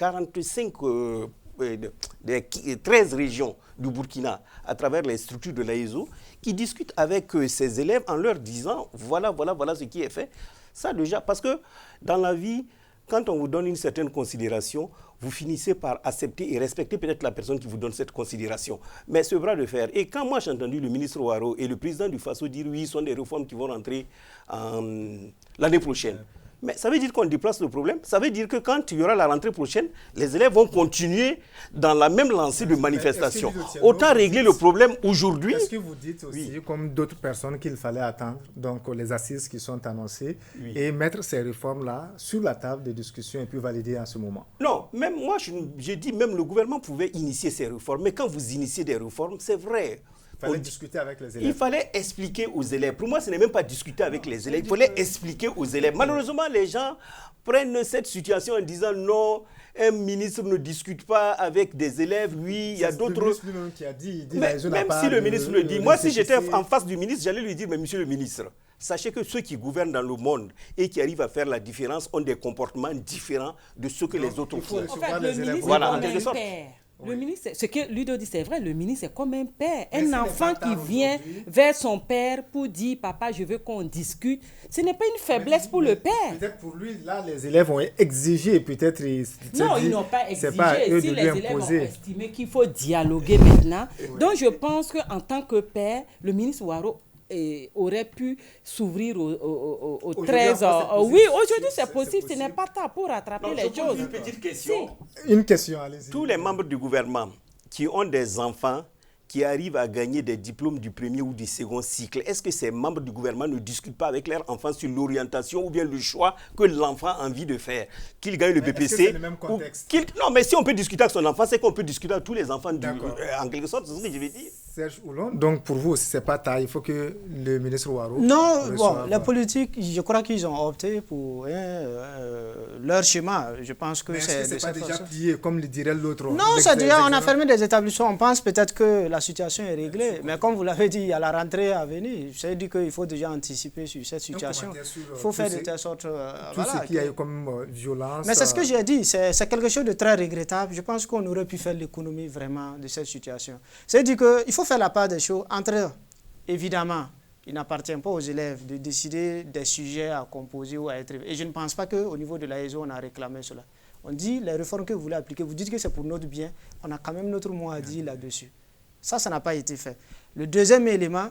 13 régions du Burkina à travers les structures de l'AESO, qui discutent avec ses élèves en leur disant voilà ce qui est fait. Ça déjà, parce que dans la vie, quand on vous donne une certaine considération, vous finissez par accepter et respecter peut-être la personne qui vous donne cette considération. Mais ce bras de fer, et quand moi j'ai entendu le ministre Ouattara et le président du FASO dire oui, ce sont des réformes qui vont rentrer l'année prochaine. Mais ça veut dire qu'on déplace le problème. Ça veut dire que quand il y aura la rentrée prochaine, les élèves vont continuer dans la même lancée de manifestation. Autant régler le problème aujourd'hui. Est-ce que vous dites aussi, comme d'autres personnes, qu'il fallait attendre donc les assises qui sont annoncées et mettre ces réformes-là sur la table de discussion et puis valider à ce moment? Non, même moi, je dis même le gouvernement pouvait initier ces réformes. Mais quand vous initiez des réformes, c'est vrai. Il fallait discuter avec les élèves. Il fallait expliquer aux élèves. Pour moi, ce n'est même pas discuter avec les élèves. Il fallait expliquer aux élèves. Malheureusement, les gens prennent cette situation en disant non, un ministre ne discute pas avec des élèves. Oui, il y a d'autres... C'est le ministre qui a dit. Même si le ministre le dit. Moi, si j'étais en face du ministre, j'allais lui dire, mais monsieur le ministre, sachez que ceux qui gouvernent dans le monde et qui arrivent à faire la différence ont des comportements différents de ceux que les autres ont. Il faut recevoir les élèves. Voilà, en quelque sorte. Le ministre, ce que Ludo dit, c'est vrai, le ministre est comme un père. Mais Un enfant qui vient vers son père pour dire, papa, je veux qu'on discute. Ce n'est pas une faiblesse pour le père. Peut-être pour lui, là, les élèves ont exigé, peut-être... Non, ils n'ont pas exigé. C'est pas à eux Si de les lui élèves ont imposer. estimé qu'il faut dialoguer maintenant. Donc, je pense qu'en tant que père, le ministre Ouattara aurait pu s'ouvrir au 13 ans. Oui, aujourd'hui c'est possible, ce n'est pas tard pour rattraper les choses. Une petite question. Une question, allez-y. Tous les membres du gouvernement qui ont des enfants qui arrivent à gagner des diplômes du premier ou du second cycle, est-ce que ces membres du gouvernement ne discutent pas avec leurs enfants sur l'orientation ou bien le choix que l'enfant a envie de faire? Qu'il gagne le BPC. Est-ce que c'est le même contexte? Non, mais si on peut discuter avec son enfant, c'est qu'on peut discuter avec tous les enfants, en quelque sorte, c'est ce que je veux dire. Serge Oulon, donc pour vous aussi, c'est pas tard, il faut que le ministre Ouattara... Non, bon, la politique, je crois qu'ils ont opté pour leur schéma. Je pense que c'est... Est-ce que c'est pas déjà plié, comme le dirait l'autre? Non, c'est déjà, on a fermé des établissements. On pense peut-être que la situation est réglée. Mais comme vous l'avez dit, il y a la rentrée à venir. Je dit qu'il faut déjà anticiper sur cette situation. Il faut faire de telle sorte... tout ce qu'il y a eu comme violence... Mais c'est ce que j'ai dit, c'est quelque chose de très regrettable. Je pense qu'on aurait pu faire l'économie vraiment de cette situation. C'est-à-dire qu'il faut faire la part des choses entre eux. Évidemment, il n'appartient pas aux élèves de décider des sujets à composer ou à être... Et je ne pense pas qu'au niveau de l'AESO, on a réclamé cela. On dit les réformes que vous voulez appliquer, vous dites que c'est pour notre bien, on a quand même notre mot à dire là-dessus. Ça n'a pas été fait. Le deuxième élément,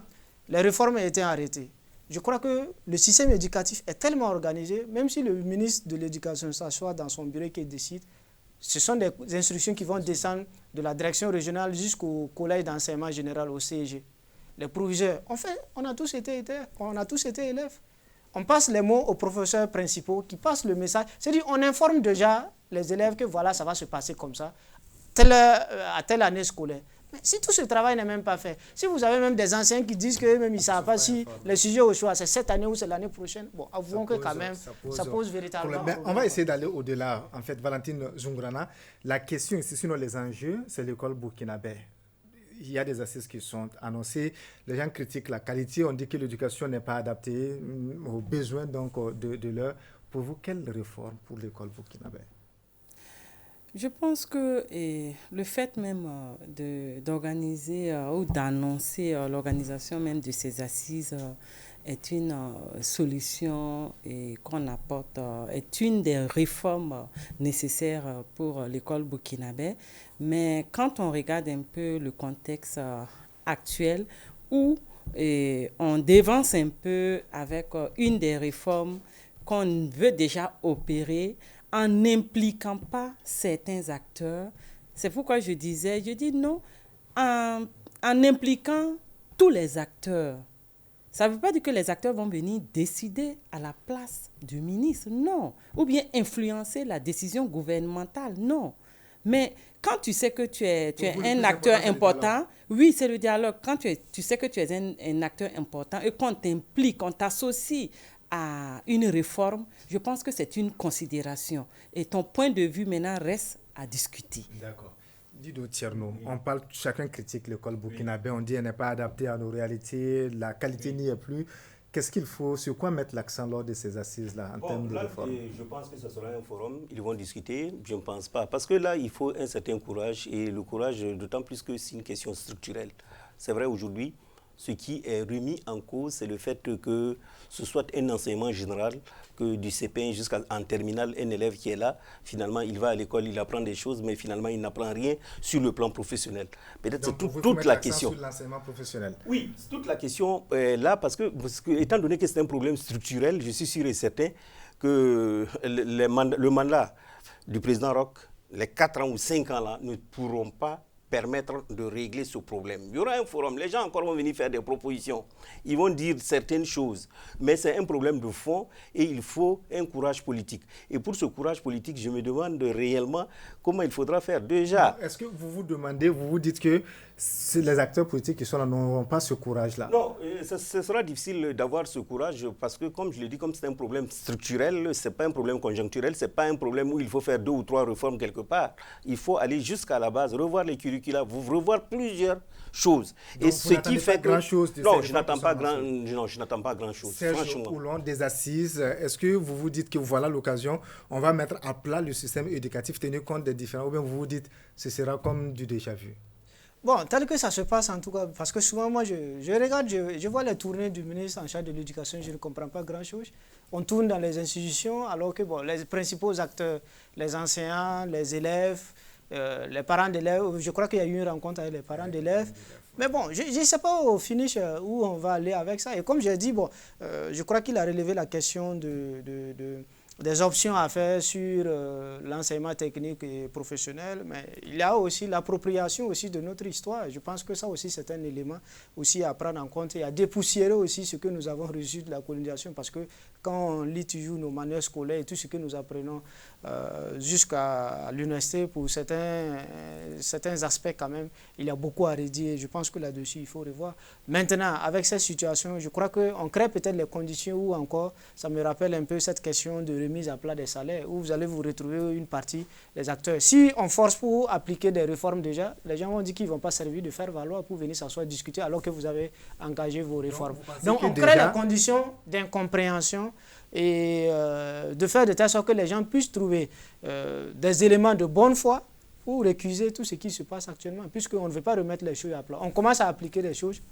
les réformes ont été arrêtées. Je crois que le système éducatif est tellement organisé, même si le ministre de l'Éducation s'assoit dans son bureau et décide, ce sont des instructions qui vont descendre de la direction régionale jusqu'au collège d'enseignement général, au CEG. Les proviseurs, on a tous été élèves. On passe les mots aux professeurs principaux qui passent le message. C'est-à-dire on informe déjà les élèves que voilà, ça va se passer comme ça, à telle année scolaire. Mais si tout ce travail n'est même pas fait, si vous avez même des anciens qui disent qu'eux-mêmes ils ne savent pas si les sujets au choix, c'est cette année ou c'est l'année prochaine, bon, avouons que quand même, ça pose véritablement problème. On va essayer d'aller au-delà. En fait, Valentine Zungrana, la question ici, sinon les enjeux, c'est l'école burkinabé. Il y a des assises qui sont annoncées. Les gens critiquent la qualité. On dit que l'éducation n'est pas adaptée aux besoins donc, de l'heure. Pour vous, quelle réforme pour l'école burkinabé? Je pense que le fait même d'organiser ou d'annoncer l'organisation même de ces assises est une solution qu'on apporte, est une des réformes nécessaires pour l'école burkinabé. Mais quand on regarde un peu le contexte actuel où on dévance un peu avec une des réformes qu'on veut déjà opérer, en n'impliquant pas certains acteurs. C'est pourquoi je dis non, en impliquant tous les acteurs. Ça ne veut pas dire que les acteurs vont venir décider à la place du ministre, non. Ou bien influencer la décision gouvernementale, non. Mais quand tu sais que tu es un acteur important, oui, c'est le dialogue. Quand tu sais que tu es un acteur important et qu'on t'implique, qu'on t'associe à une réforme, je pense que c'est une considération. Et ton point de vue maintenant reste à discuter. D'accord. Dido Tierno, on parle, chacun critique l'école burkinabé, on dit qu'elle n'est pas adaptée à nos réalités, la qualité n'y est plus. Qu'est-ce qu'il faut, sur quoi mettre l'accent lors de ces assises-là en termes de réforme? Je pense que ce sera un forum, ils vont discuter, je ne pense pas. Parce que là, il faut un certain courage, et le courage, d'autant plus que c'est une question structurelle. C'est vrai, aujourd'hui, ce qui est remis en cause, c'est le fait que ce soit un enseignement général, que du CP1 jusqu'en terminale, un élève qui est là, finalement, il va à l'école, il apprend des choses, mais finalement, il n'apprend rien sur le plan professionnel. Peut-être c'est toute la question. Sur l'enseignement professionnel. Oui, c'est toute la question là, parce que, étant donné que c'est un problème structurel, je suis sûr et certain que le mandat du président Roch, les 4 ans ou 5 ans là, ne pourront pas permettre de régler ce problème. Il y aura un forum, les gens encore vont venir faire des propositions, ils vont dire certaines choses, mais c'est un problème de fond et il faut un courage politique. Et pour ce courage politique, je me demande réellement comment il faudra faire. Déjà... Est-ce que vous vous demandez, vous vous dites que les acteurs politiques qui sont là n'auront pas ce courage-là? Non, ce sera difficile d'avoir ce courage parce que, comme je l'ai dit, comme c'est un problème structurel, ce n'est pas un problème conjoncturel, ce n'est pas un problème où il faut faire 2 ou 3 réformes quelque part. Il faut aller jusqu'à la base, revoir les curricula, revoir plusieurs choses. Donc, et ce qui fait que... Non, je n'attends pas grand-chose. Serge Oulon, des assises, est-ce que vous vous dites que voilà l'occasion, on va mettre à plat le système éducatif, tenir compte des différents, ou bien vous vous dites ce sera comme du déjà vu? Bon, tel que ça se passe en tout cas, parce que souvent moi je regarde, je vois les tournées du ministre en charge de l'éducation, je ne comprends pas grand-chose. On tourne dans les institutions alors que bon, les principaux acteurs, les enseignants, les élèves, les parents d'élèves, je crois qu'il y a eu une rencontre avec les parents d'élèves. Mais bon, je ne sais pas au finish où on va aller avec ça. Et comme j'ai dit, bon, je crois qu'il a relevé la question des options à faire sur l'enseignement technique et professionnel, mais il y a aussi l'appropriation aussi de notre histoire. Je pense que ça aussi c'est un élément aussi à prendre en compte et à dépoussiérer aussi ce que nous avons reçu de la colonisation, parce que quand on lit toujours nos manuels scolaires et tout ce que nous apprenons jusqu'à l'université, pour certains aspects quand même, il y a beaucoup à redire. Je pense que là-dessus il faut revoir. Maintenant, avec cette situation, je crois qu'on crée peut-être les conditions où encore, ça me rappelle un peu cette question de remise à plat des salaires, où vous allez vous retrouver une partie des acteurs. Si on force pour appliquer des réformes déjà, les gens vont dire qu'ils ne vont pas servir de faire valoir pour venir s'asseoir discuter alors que vous avez engagé vos réformes. Donc on crée les conditions d'incompréhension et de faire de telle sorte que les gens puissent trouver des éléments de bonne foi pour récuser tout ce qui se passe actuellement, puisqu'on ne veut pas remettre les choses à plat. On commence à appliquer les choses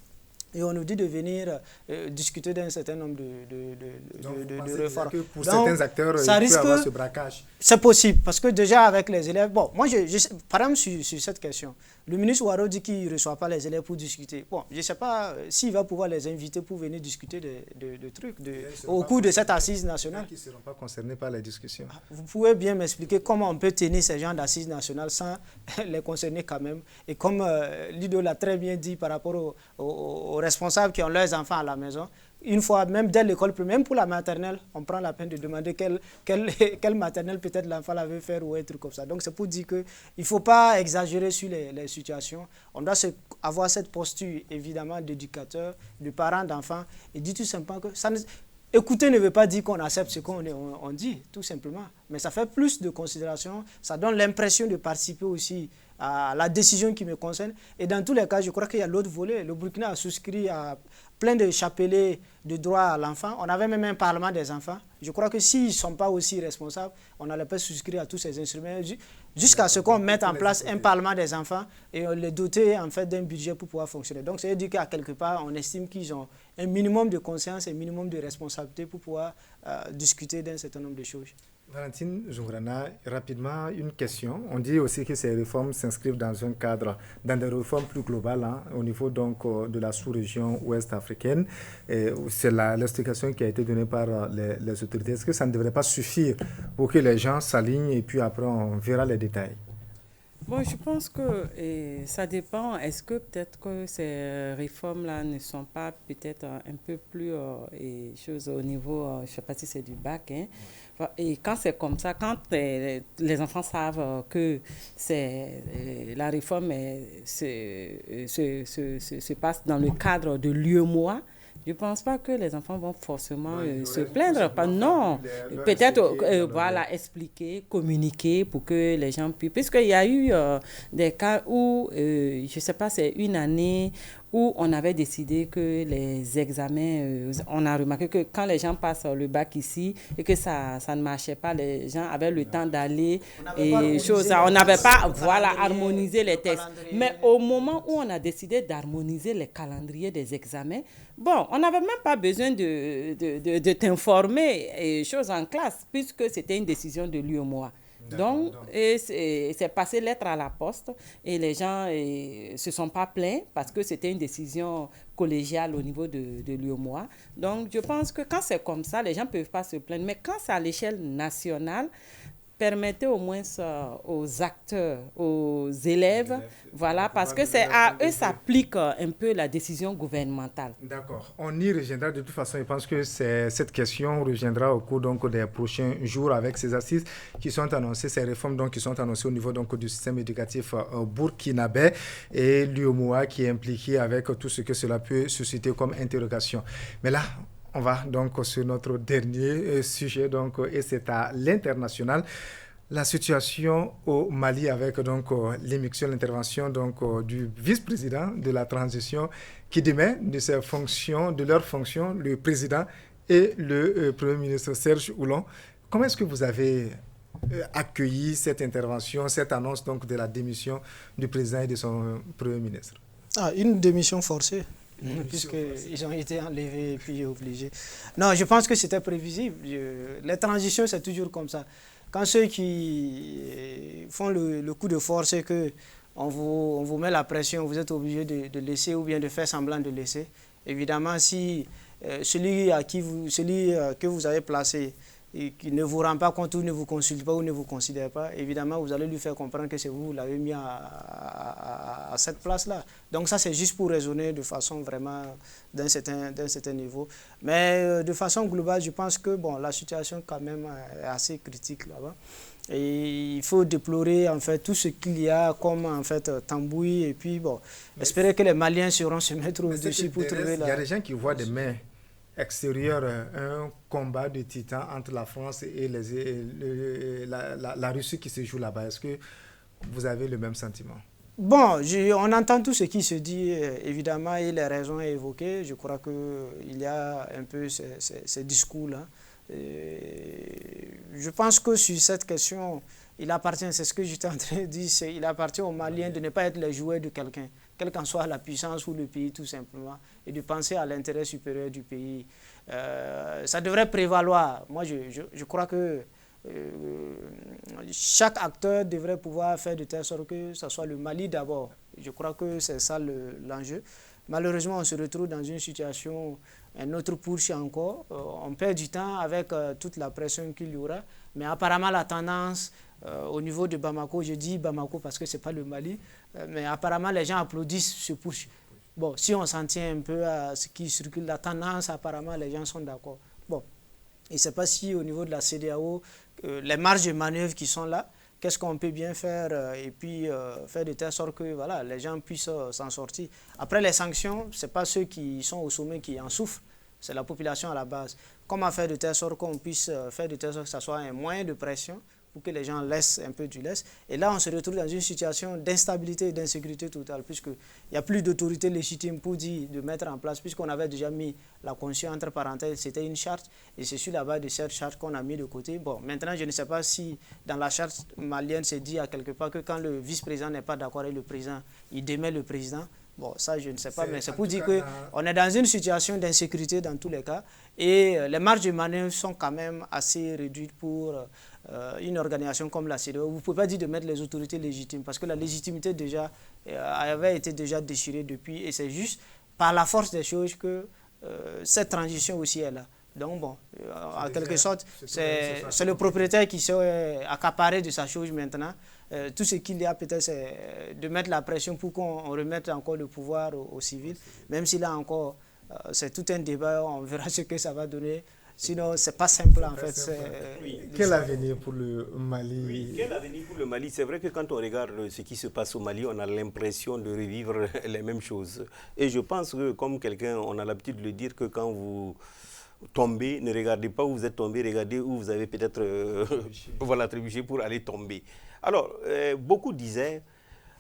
et on nous dit de venir discuter d'un certain nombre de réformes. Que pour certains acteurs, il peut y avoir ce braquage. C'est possible, parce que déjà avec les élèves... Bon, moi, par exemple, sur cette question, le ministre Ouattara dit qu'il ne reçoit pas les élèves pour discuter. Bon, je ne sais pas s'il va pouvoir les inviter pour venir discuter de trucs au cours de cette assise nationale. Qui ne seront pas concernés par les discussions. Vous pouvez bien m'expliquer comment on peut tenir ces gens d'assises nationales sans les concerner quand même. Et comme Lido l'a très bien dit par rapport aux responsables qui ont leurs enfants à la maison, une fois, même dès l'école primaire, même pour la maternelle, on prend la peine de demander quelle maternelle peut-être l'enfant la veut faire ou un truc comme ça. Donc c'est pour dire qu'il ne faut pas exagérer sur les situations. On doit avoir cette posture évidemment d'éducateur, de parent d'enfant et dire tout simplement que écouter ne veut pas dire qu'on accepte ce qu'on dit, tout simplement. Mais ça fait plus de considération, ça donne l'impression de participer aussi à la décision qui me concerne. Et dans tous les cas, je crois qu'il y a l'autre volet. Le Burkina a souscrit à plein de chapelets de droit à l'enfant. On avait même un parlement des enfants. Je crois que s'ils ne sont pas aussi responsables, on n'allait pas souscrire à tous ces instruments jusqu'à ce qu'on mette en place un parlement des enfants et on les doter en fait d'un budget pour pouvoir fonctionner. Donc, ça veut dire qu'à quelque part, on estime qu'ils ont un minimum de conscience et un minimum de responsabilité pour pouvoir discuter d'un certain nombre de choses. Valentine Jungrana, rapidement, une question. On dit aussi que ces réformes s'inscrivent dans un cadre, dans des réformes plus globales, au niveau donc de la sous-région ouest africaine. C'est l'explication qui a été donnée par les autorités. Est-ce que ça ne devrait pas suffire pour que les gens s'alignent et puis après on verra les détails? Bon, je pense que ça dépend. Est-ce que peut-être que ces réformes-là ne sont pas peut-être un peu plus choses au niveau, je ne sais pas si c'est du bac, hein. Et quand c'est comme ça, quand les enfants savent que la réforme se passe dans le cadre de l'UEMOA, je ne pense pas que les enfants vont forcément se plaindre. Non, peut-être voilà, expliquer, communiquer pour que les gens puissent... Puisqu'il y a eu des cas où, je ne sais pas, c'est une année où on avait décidé que les examens... on a remarqué que quand les gens passent le bac ici et que ça ne marchait pas, les gens avaient le temps d'aller et choses... On n'avait pas harmonisé les textes. Mais au moment où on a décidé d'harmoniser les calendriers des examens, bon, on n'avait même pas besoin de t'informer choses en classe, puisque c'était une décision de l'UEMOA. Donc, c'est passé lettre à la poste et les gens ne se sont pas plaints parce que c'était une décision collégiale au niveau de l'UEMOA. Donc, je pense que quand c'est comme ça, les gens ne peuvent pas se plaindre. Mais quand c'est à l'échelle nationale, permettez au moins aux acteurs, aux élèves, voilà, parce que c'est à eux s'applique un peu la décision gouvernementale. D'accord. On y reviendra de toute façon. Je pense que cette question reviendra au cours donc, des prochains jours avec ces assises qui sont annoncées, ces réformes donc, qui sont annoncées au niveau donc, du système éducatif burkinabé et l'UEMOA qui est impliqué avec tout ce que cela peut susciter comme interrogation. Mais là, on va donc sur notre dernier sujet, donc, et c'est à l'international. La situation au Mali avec donc l'émission, l'intervention donc du vice-président de la transition qui démet de ses fonctions, de leurs fonctions, le président et le Premier ministre Serge Oulon. Comment est-ce que vous avez accueilli cette intervention, cette annonce donc de la démission du président et de son Premier ministre? Une démission forcée. Puisqu'ils ont été enlevés et puis obligés. Non, je pense que c'était prévisible. Les transitions, c'est toujours comme ça. Quand ceux qui font le coup de force, c'est qu'on vous met la pression, vous êtes obligé de laisser ou bien de faire semblant de laisser. Évidemment, si celui que vous avez placé et qui ne vous rend pas compte ou ne vous consulte pas ou ne vous considère pas, évidemment, vous allez lui faire comprendre que c'est vous qui l'avez mis à cette place-là. Donc ça, c'est juste pour raisonner de façon vraiment d'un certain niveau. Mais de façon globale, je pense que la situation quand même est assez critique là-bas. Et il faut déplorer en fait tout ce qu'il y a comme en fait tambouille et puis espérer que les Maliens sauront se mettre au-dessus pour trouver la... Il y a des gens qui voient des mains extérieur, un combat de titans entre la France et la Russie qui se joue là-bas. Est-ce que vous avez le même sentiment? On entend tout ce qui se dit, évidemment, et les raisons évoquées. Je crois qu'il y a un peu ces discours-là. Je pense que sur cette question, il appartient, c'est ce que j'étais en train de dire, il appartient aux Maliens de ne pas être les jouets de quelqu'un, quelle qu'en soit la puissance ou le pays tout simplement, et de penser à l'intérêt supérieur du pays. Ça devrait prévaloir. Moi, je crois que chaque acteur devrait pouvoir faire de telle sorte que ce soit le Mali d'abord. Je crois que c'est ça l'enjeu. Malheureusement, on se retrouve dans une situation, un autre push encore. On perd du temps avec toute la pression qu'il y aura. Mais apparemment, la tendance au niveau de Bamako, je dis Bamako parce que ce n'est pas le Mali, mais apparemment, les gens applaudissent ce push. Si on s'en tient un peu à ce qui circule, la tendance, apparemment, les gens sont d'accord. Je ne sais pas si au niveau de la CEDEAO, les marges de manœuvre qui sont là, qu'est-ce qu'on peut bien faire et puis faire de telle sorte que les gens puissent s'en sortir. Après, les sanctions, ce n'est pas ceux qui sont au sommet qui en souffrent, c'est la population à la base. Comment faire de telle sorte qu'on puisse faire de telle sorte que ce soit un moyen de pression pour que les gens laissent un peu du lest. Et là, on se retrouve dans une situation d'instabilité et d'insécurité totale, puisqu'il n'y a plus d'autorité légitime pour dire de mettre en place, puisqu'on avait déjà mis la Constitution entre parenthèses, c'était une charte, et c'est sur la base de cette charte qu'on a mis de côté. Maintenant, je ne sais pas si dans la charte malienne, c'est dit à quelque part que quand le vice-président n'est pas d'accord avec le président, il démet le président. Ça, je ne sais pas, mais c'est pour dire qu'on est dans une situation d'insécurité dans tous les cas, et les marges de manœuvre sont quand même assez réduites pour une organisation comme la CEDEAO. Vous ne pouvez pas dire de mettre les autorités légitimes, parce que la légitimité déjà avait été déjà déchirée depuis, et c'est juste par la force des choses que cette transition aussi est là. Donc en quelque sorte, c'est le propriétaire qui s'est accaparé de sa chose maintenant. Tout ce qu'il y a peut-être, c'est de mettre la pression pour qu'on remette encore le pouvoir aux civils, même si là encore, c'est tout un débat, on verra ce que ça va donner. Sinon, ce n'est pas simple en fait. Quel avenir pour le Mali? Oui, quel avenir pour le Mali? C'est vrai que quand on regarde ce qui se passe au Mali, on a l'impression de revivre les mêmes choses. Et je pense que, comme quelqu'un, on a l'habitude de le dire, que quand vous tombez, ne regardez pas où vous êtes tombé, regardez où vous avez peut-être trébuché pour aller tomber. Alors, beaucoup disaient,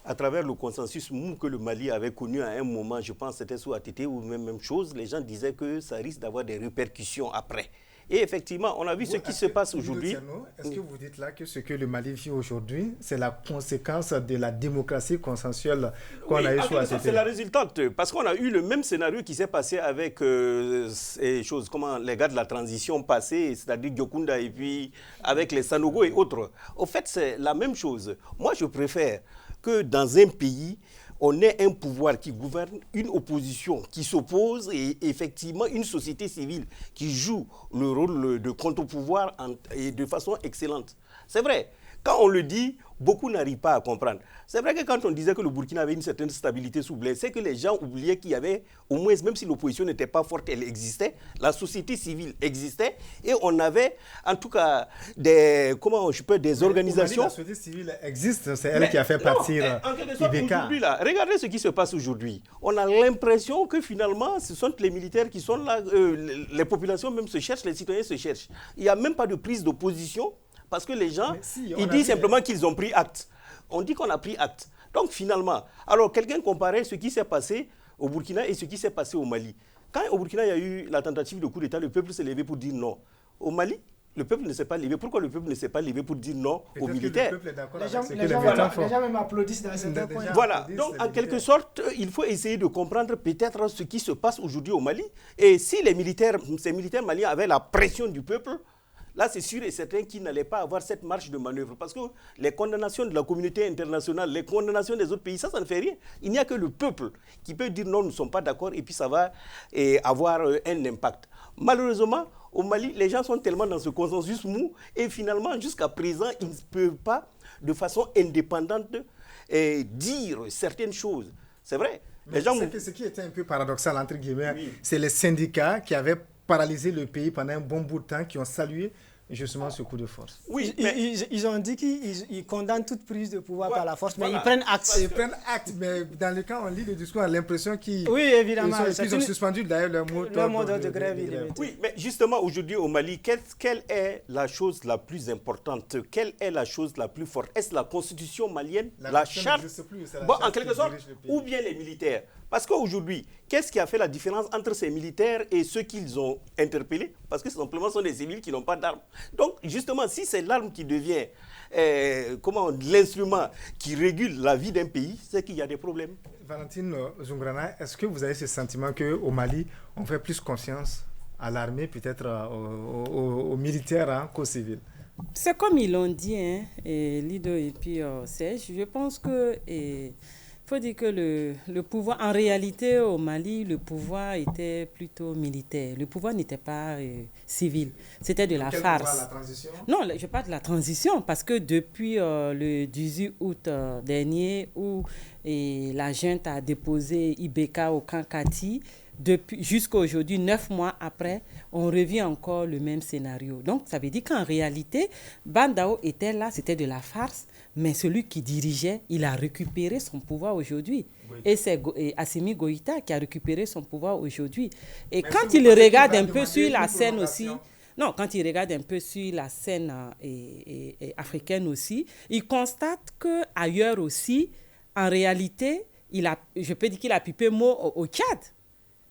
à travers le consensus mou que le Mali avait connu à un moment, je pense que c'était sous ATT ou même chose, les gens disaient que ça risque d'avoir des répercussions après. Et effectivement, on a vu ce qui se passe aujourd'hui. Est-ce que vous dites là que ce que le Mali vit aujourd'hui, c'est la conséquence de la démocratie consensuelle qu'on a eu sous ATT? C'est la résultante, parce qu'on a eu le même scénario qui s'est passé avec les gars de la transition passée, c'est-à-dire Gyokunda et puis avec les Sanogo et autres. Au fait, c'est la même chose. Moi, je préfère que dans un pays, on ait un pouvoir qui gouverne, une opposition qui s'oppose et effectivement une société civile qui joue le rôle de contre-pouvoir et de façon excellente. C'est vrai. Quand on le dit, beaucoup n'arrivent pas à comprendre. C'est vrai que quand on disait que le Burkina avait une certaine stabilité sous Blaise, c'est que les gens oubliaient qu'il y avait, au moins, même si l'opposition n'était pas forte, elle existait, la société civile existait, et on avait, en tout cas, des organisations. La société civile existe, c'est elle qui a fait partir Ibeka. Aujourd'hui, là, regardez ce qui se passe aujourd'hui. On a l'impression que finalement, ce sont les militaires qui sont là, les populations même se cherchent, les citoyens se cherchent. Il n'y a même pas de prise d'opposition. Parce que les gens, ils disent simplement qu'ils ont pris acte. On dit qu'on a pris acte. Donc finalement, alors quelqu'un comparait ce qui s'est passé au Burkina et ce qui s'est passé au Mali. Quand au Burkina, il y a eu la tentative de coup d'État, le peuple s'est levé pour dire non. Au Mali, le peuple ne s'est pas levé. Pourquoi le peuple ne s'est pas levé pour dire non aux militaires? Les gens même applaudissent dans certains points. Voilà, donc en quelque sorte, il faut essayer de comprendre peut-être ce qui se passe aujourd'hui au Mali. Et si ces militaires maliens avaient la pression du peuple, là, c'est sûr et certain qu'ils n'allaient pas avoir cette marge de manœuvre. Parce que les condamnations de la communauté internationale, les condamnations des autres pays, ça ne fait rien. Il n'y a que le peuple qui peut dire non, nous ne sommes pas d'accord, et puis ça va avoir un impact. Malheureusement, au Mali, les gens sont tellement dans ce consensus mou, et finalement, jusqu'à présent, ils ne peuvent pas, de façon indépendante, dire certaines choses. C'est vrai. Ce qui était un peu paradoxal, entre guillemets, c'est les syndicats qui avaient paralysé le pays pendant un bon bout de temps, qui ont salué justement ce coup de force. Oui, ils ont dit qu'ils condamnent toute prise de pouvoir par la force, mais ils prennent acte. Ils prennent acte, mais dans le cas où on lit le discours, on a l'impression qu'ils ont suspendu d'ailleurs leur mot de grève. Oui, mais justement aujourd'hui au Mali, quelle est la chose la plus importante? Quelle est la chose la plus forte? Est-ce la constitution malienne, la charte, en quelque sorte, ou bien les militaires? Parce qu'aujourd'hui, qu'est-ce qui a fait la différence entre ces militaires et ceux qu'ils ont interpellés? Parce que simplement, ce sont des civils qui n'ont pas d'armes. Donc, justement, si c'est l'arme qui devient l'instrument qui régule la vie d'un pays, c'est qu'il y a des problèmes. Valentine Zoungrana, est-ce que vous avez ce sentiment qu'au Mali, on fait plus confiance à l'armée, peut-être aux militaires qu'aux civils? C'est comme ils l'ont dit, Lido et puis Serge. Je pense que... Il faut dire que le pouvoir, en réalité, au Mali, le pouvoir était plutôt militaire. Le pouvoir n'était pas civil. C'était de la farce. La transition? Non, je parle de la transition parce que depuis le 18 août dernier, où la junte a déposé Ibeka au camp Kati, jusqu'à aujourd'hui, 9 mois après, on revit encore le même scénario. Donc, ça veut dire qu'en réalité, Bandao était là, c'était de la farce, mais celui qui dirigeait, il a récupéré son pouvoir aujourd'hui. Oui. Et c'est Assimi Goïta qui a récupéré son pouvoir aujourd'hui. Et mais quand il regarde un peu sur la scène aussi... Non, quand il regarde un peu sur la scène africaine aussi, il constate qu'ailleurs aussi, en réalité, je peux dire qu'il a pipé mot au Tchad.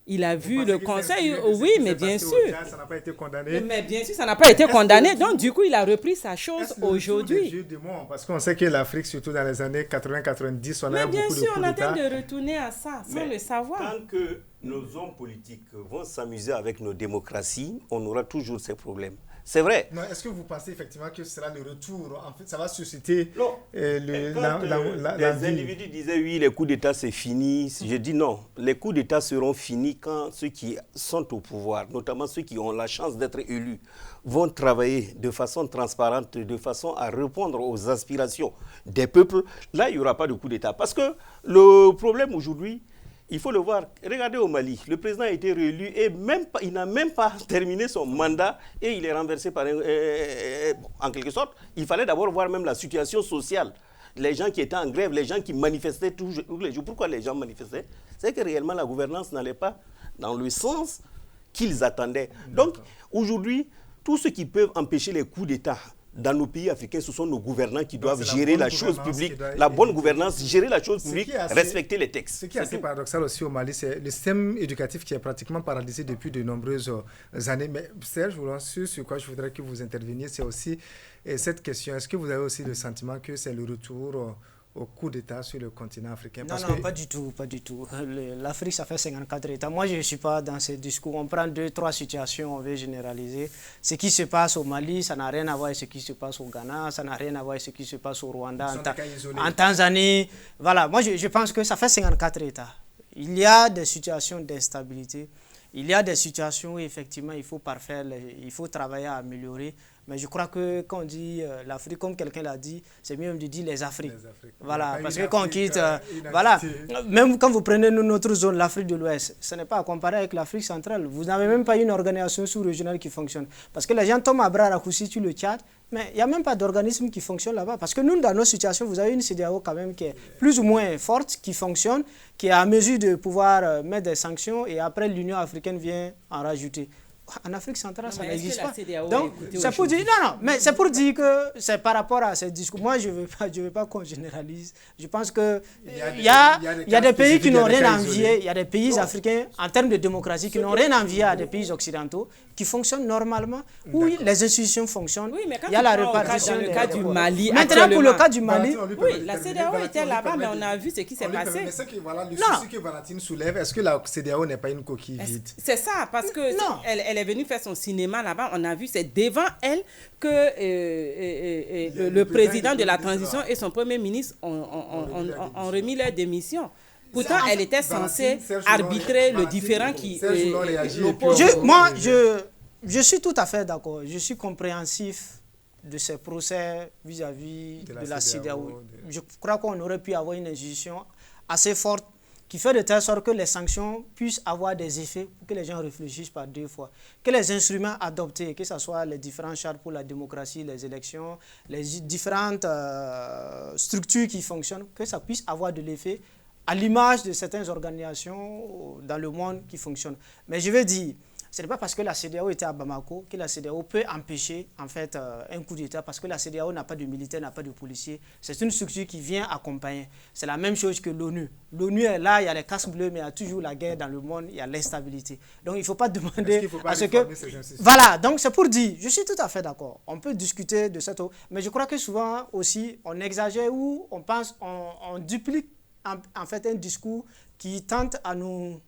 Il a vu le conseil, oui, mais bien sûr. Ça n'a pas été condamné. Mais bien sûr, ça n'a pas été condamné. Donc, du coup, il a repris sa chose aujourd'hui. Jeu de mots, parce qu'on sait que l'Afrique, surtout dans les années 80-90, on a eu beaucoup de coups d'État. Mais bien sûr, on attend de retourner à ça, sans le savoir. Tant que nos hommes politiques vont s'amuser avec nos démocraties, on aura toujours ces problèmes. C'est vrai. Non, est-ce que vous pensez effectivement que ce sera le retour? En fait, ça va susciter les individus disaient oui, les coups d'État c'est fini. Je dis non, les coups d'État seront finis quand ceux qui sont au pouvoir, notamment ceux qui ont la chance d'être élus, vont travailler de façon transparente, de façon à répondre aux aspirations des peuples. Là, il n'y aura pas de coup d'État. Parce que le problème aujourd'hui, il faut le voir. Regardez au Mali, le président a été réélu et il n'a même pas terminé son mandat et il est renversé par en quelque sorte. Il fallait d'abord voir même la situation sociale. Les gens qui étaient en grève, les gens qui manifestaient tous les jours. Pourquoi les gens manifestaient? C'est que réellement la gouvernance n'allait pas dans le sens qu'ils attendaient. Donc aujourd'hui, tous ceux qui peuvent empêcher les coups d'État dans nos pays africains, ce sont nos gouvernants qui doivent gérer la chose publique, la bonne gouvernance, gérer la chose publique, respecter les textes. Ce qui est assez paradoxal aussi au Mali, c'est le système éducatif qui est pratiquement paralysé depuis de nombreuses années. Mais Serge, sur quoi je voudrais que vous interveniez, c'est aussi cette question. Est-ce que vous avez aussi le sentiment que c'est le retour au coup d'État sur le continent africain? Non, pas du tout, pas du tout. L'Afrique, ça fait 54 États. Moi, je ne suis pas dans ces discours. On prend 2-3 situations, on veut généraliser. Ce qui se passe au Mali, ça n'a rien à voir avec ce qui se passe au Ghana, ça n'a rien à voir avec ce qui se passe au Rwanda, en Tanzanie. Voilà, moi, je pense que ça fait 54 États. Il y a des situations d'instabilité. Il y a des situations où, effectivement, il faut parfaire, il faut travailler à améliorer. Mais je crois que quand on dit l'Afrique, comme quelqu'un l'a dit, c'est mieux de dire les Afriques. Voilà, parce que quand on quitte, voilà, même quand vous prenez notre zone, l'Afrique de l'Ouest, ce n'est pas à comparer avec l'Afrique centrale. Vous n'avez même pas une organisation sous-régionale qui fonctionne. Parce que les gens tombent à bras raccourcis sur le Tchad, mais il n'y a même pas d'organisme qui fonctionne là-bas. Parce que nous, dans nos situations, vous avez une CEDEAO quand même qui est plus ou moins forte, qui fonctionne, qui est à mesure de pouvoir mettre des sanctions, et après l'Union africaine vient en rajouter. En Afrique centrale, ça n'existe pas. Donc, c'est pour dire, mais c'est pour dire que c'est par rapport à ces discours. Moi, je ne veux pas qu'on généralise. Je pense qu'il y a des pays qui n'ont rien à envier. Il y a des pays africains, en termes de démocratie, qui n'ont rien à envier à des pays occidentaux, qui fonctionnent normalement, où les institutions fonctionnent. Oui, mais quand il y a la répartition. Dans le cas du Mali, maintenant, pour le cas du Mali, oui, la CEDEAO était là-bas, mais on a vu ce qui s'est passé. Mais le souci que Valentine soulève, est-ce que la CEDEAO n'est pas une coquille vide? C'est ça, parce que elle est venue faire son cinéma là-bas. On a vu, c'est devant elle que le président de la transition et son premier ministre ont remis leur démission. Pourtant, elle était censée arbitrer le différend qui l'oppose. Moi, je suis tout à fait d'accord. Je suis compréhensif de ces procès vis-à-vis de la CEDEAO. Je crois qu'on aurait pu avoir une institution assez forte qui fait de telle sorte que les sanctions puissent avoir des effets pour que les gens réfléchissent par 2 fois. Que les instruments adoptés, que ce soit les différents chartes pour la démocratie, les élections, les différentes structures qui fonctionnent, que ça puisse avoir de l'effet à l'image de certaines organisations dans le monde qui fonctionnent. Mais je veux dire, ce n'est pas parce que la CEDEAO était à Bamako que la CEDEAO peut empêcher en fait, un coup d'État, parce que la CEDEAO n'a pas de militaires, n'a pas de policiers. C'est une structure qui vient accompagner. C'est la même chose que l'ONU. L'ONU est là, il y a les casques bleus, mais il y a toujours la guerre dans le monde, il y a l'instabilité. Donc il ne faut pas demander à ce que... Voilà, donc c'est pour dire, je suis tout à fait d'accord. On peut discuter de cette... Mais je crois que souvent aussi, on exagère ou on pense, on duplique en fait un discours qui tente à nous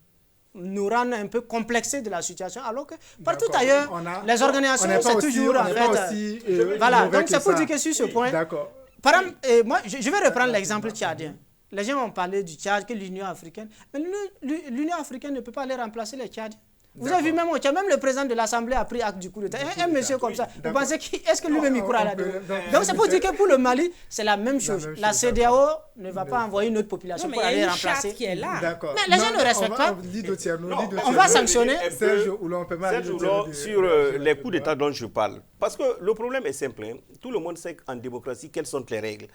rendre un peu complexés de la situation, alors que partout ailleurs, les organisations, c'est toujours en fait... voilà, donc c'est pour dire que sur ce point... Par exemple, moi, je vais reprendre l'exemple tchadien. Les gens ont parlé du Tchad, que l'Union africaine... Mais l'Union africaine ne peut pas aller remplacer les Tchadiens. Vous avez vu même au Tchad, même le président de l'Assemblée a pris acte du coup d'État. Un monsieur comme ça, vous pensez est-ce que lui-même y croit là-dedans? Donc c'est pour dire que pour le Mali, c'est la même chose. La CEDEAO ne va pas envoyer une autre population pour aller remplacer. Qui est là. Mais les gens ne respectent pas. On va sanctionner. Serge Oulon, sur les coups d'État dont je parle. Parce que le problème est simple. Tout le monde sait qu'en démocratie, quelles sont les règles.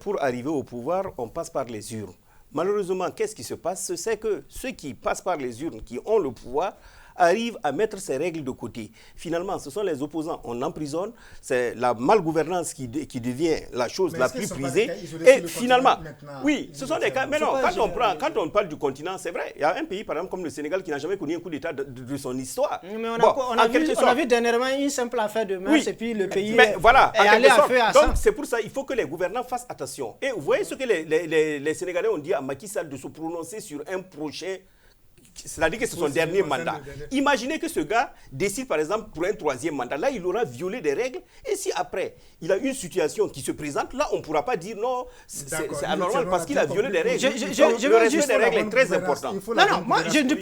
Pour arriver au pouvoir, on passe par les urnes. Malheureusement, qu'est-ce qui se passe? C'est que ceux qui passent par les urnes, qui ont le pouvoir, arrivent à mettre ces règles de côté. Finalement, ce sont les opposants. On emprisonne, c'est la malgouvernance qui devient la chose la plus prisée. Et finalement, oui, ce sont des cas. Mais non, quand on parle du continent, c'est vrai. Il y a un pays, par exemple, comme le Sénégal, qui n'a jamais connu un coup d'État de son histoire. Mais on a vu dernièrement une simple affaire de mœurs, et puis le pays est allé à feu à sang. Donc, c'est pour ça qu'il faut que les gouvernants fassent attention. Et vous voyez ce que les Sénégalais ont dit à Macky Sall de se prononcer sur un projet. C'est-à-dire que c'est son dernier mandat. Imaginez que ce gars décide par exemple pour un 3e mandat. Là, il aura violé des règles. Et si après, il a une situation qui se présente, là, on ne pourra pas dire non, c'est anormal parce qu'il a violé des règles. Le respect des règles est très important. Non, moi, je ne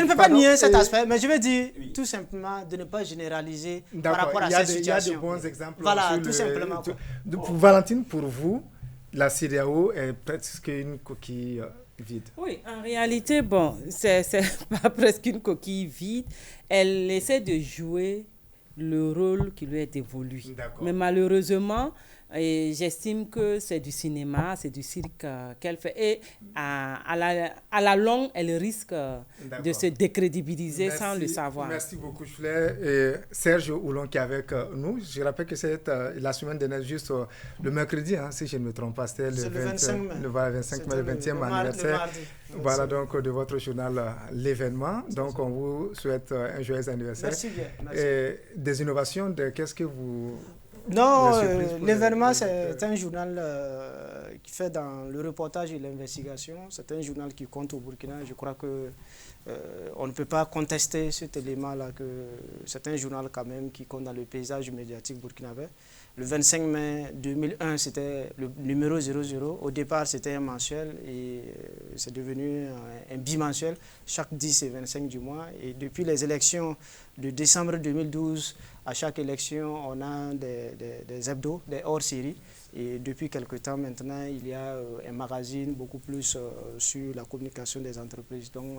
peux pas nier cet aspect, mais je veux dire tout simplement de ne pas généraliser par rapport à cette situation. Il y a de bons exemples. Voilà, tout simplement. Pour Valentine, pour vous, la CEDEAO est presque une coquille... vide. Oui, en réalité, bon, c'est pas presque une coquille vide. Elle essaie de jouer le rôle qui lui est dévolu. Mais malheureusement, j'estime que c'est du cinéma, c'est du cirque qu'elle fait. Et à la longue, elle risque de se décrédibiliser sans le savoir. Merci beaucoup, Choulet. Serge Oulon qui est avec nous. Je rappelle que c'est la semaine dernière, juste le mercredi, si je ne me trompe pas, c'était le 25 mai, le 20e anniversaire. Voilà donc de votre journal l'événement. Donc on vous souhaite un joyeux anniversaire. Merci bien. Merci. Des innovations, qu'est-ce que vous Non, l'événement, c'est un journal qui fait dans le reportage et l'investigation. C'est un journal qui compte au Burkina. Je crois que on ne peut pas contester cet élément-là, que c'est un journal quand même qui compte dans le paysage médiatique burkinabé. Le 25 mai 2001, c'était le numéro 00. Au départ, c'était un mensuel et c'est devenu un bimensuel chaque 10 et 25 du mois. Et depuis les élections de décembre 2012, à chaque élection, on a des hebdos, des hors-séries. Et depuis quelque temps maintenant, il y a un magazine beaucoup plus sur la communication des entreprises. Donc,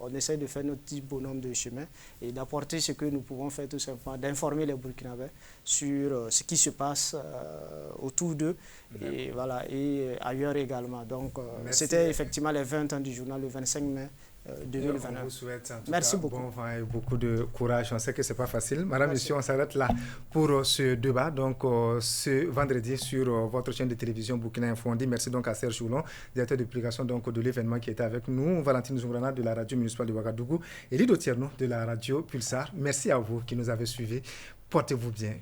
on essaie de faire notre petit bonhomme de chemin et d'apporter ce que nous pouvons faire tout simplement, d'informer les Burkinabés sur ce qui se passe autour d'eux et, voilà, et ailleurs également. Donc, c'était effectivement les 20 ans du journal, le 25 mai. 2021. On vous souhaite Merci beaucoup. Bon vent et beaucoup de courage. On sait que ce n'est pas facile. Madame, Monsieur, on s'arrête là pour ce débat. Donc, ce vendredi sur votre chaîne de télévision Burkina Info. On dit merci donc à Serge Joulon, directeur de publication donc, de l'événement qui était avec nous, Valentine Zungrana de la radio municipale de Ouagadougou et Lido Tierno de la radio Pulsar. Merci à vous qui nous avez suivis. Portez-vous bien.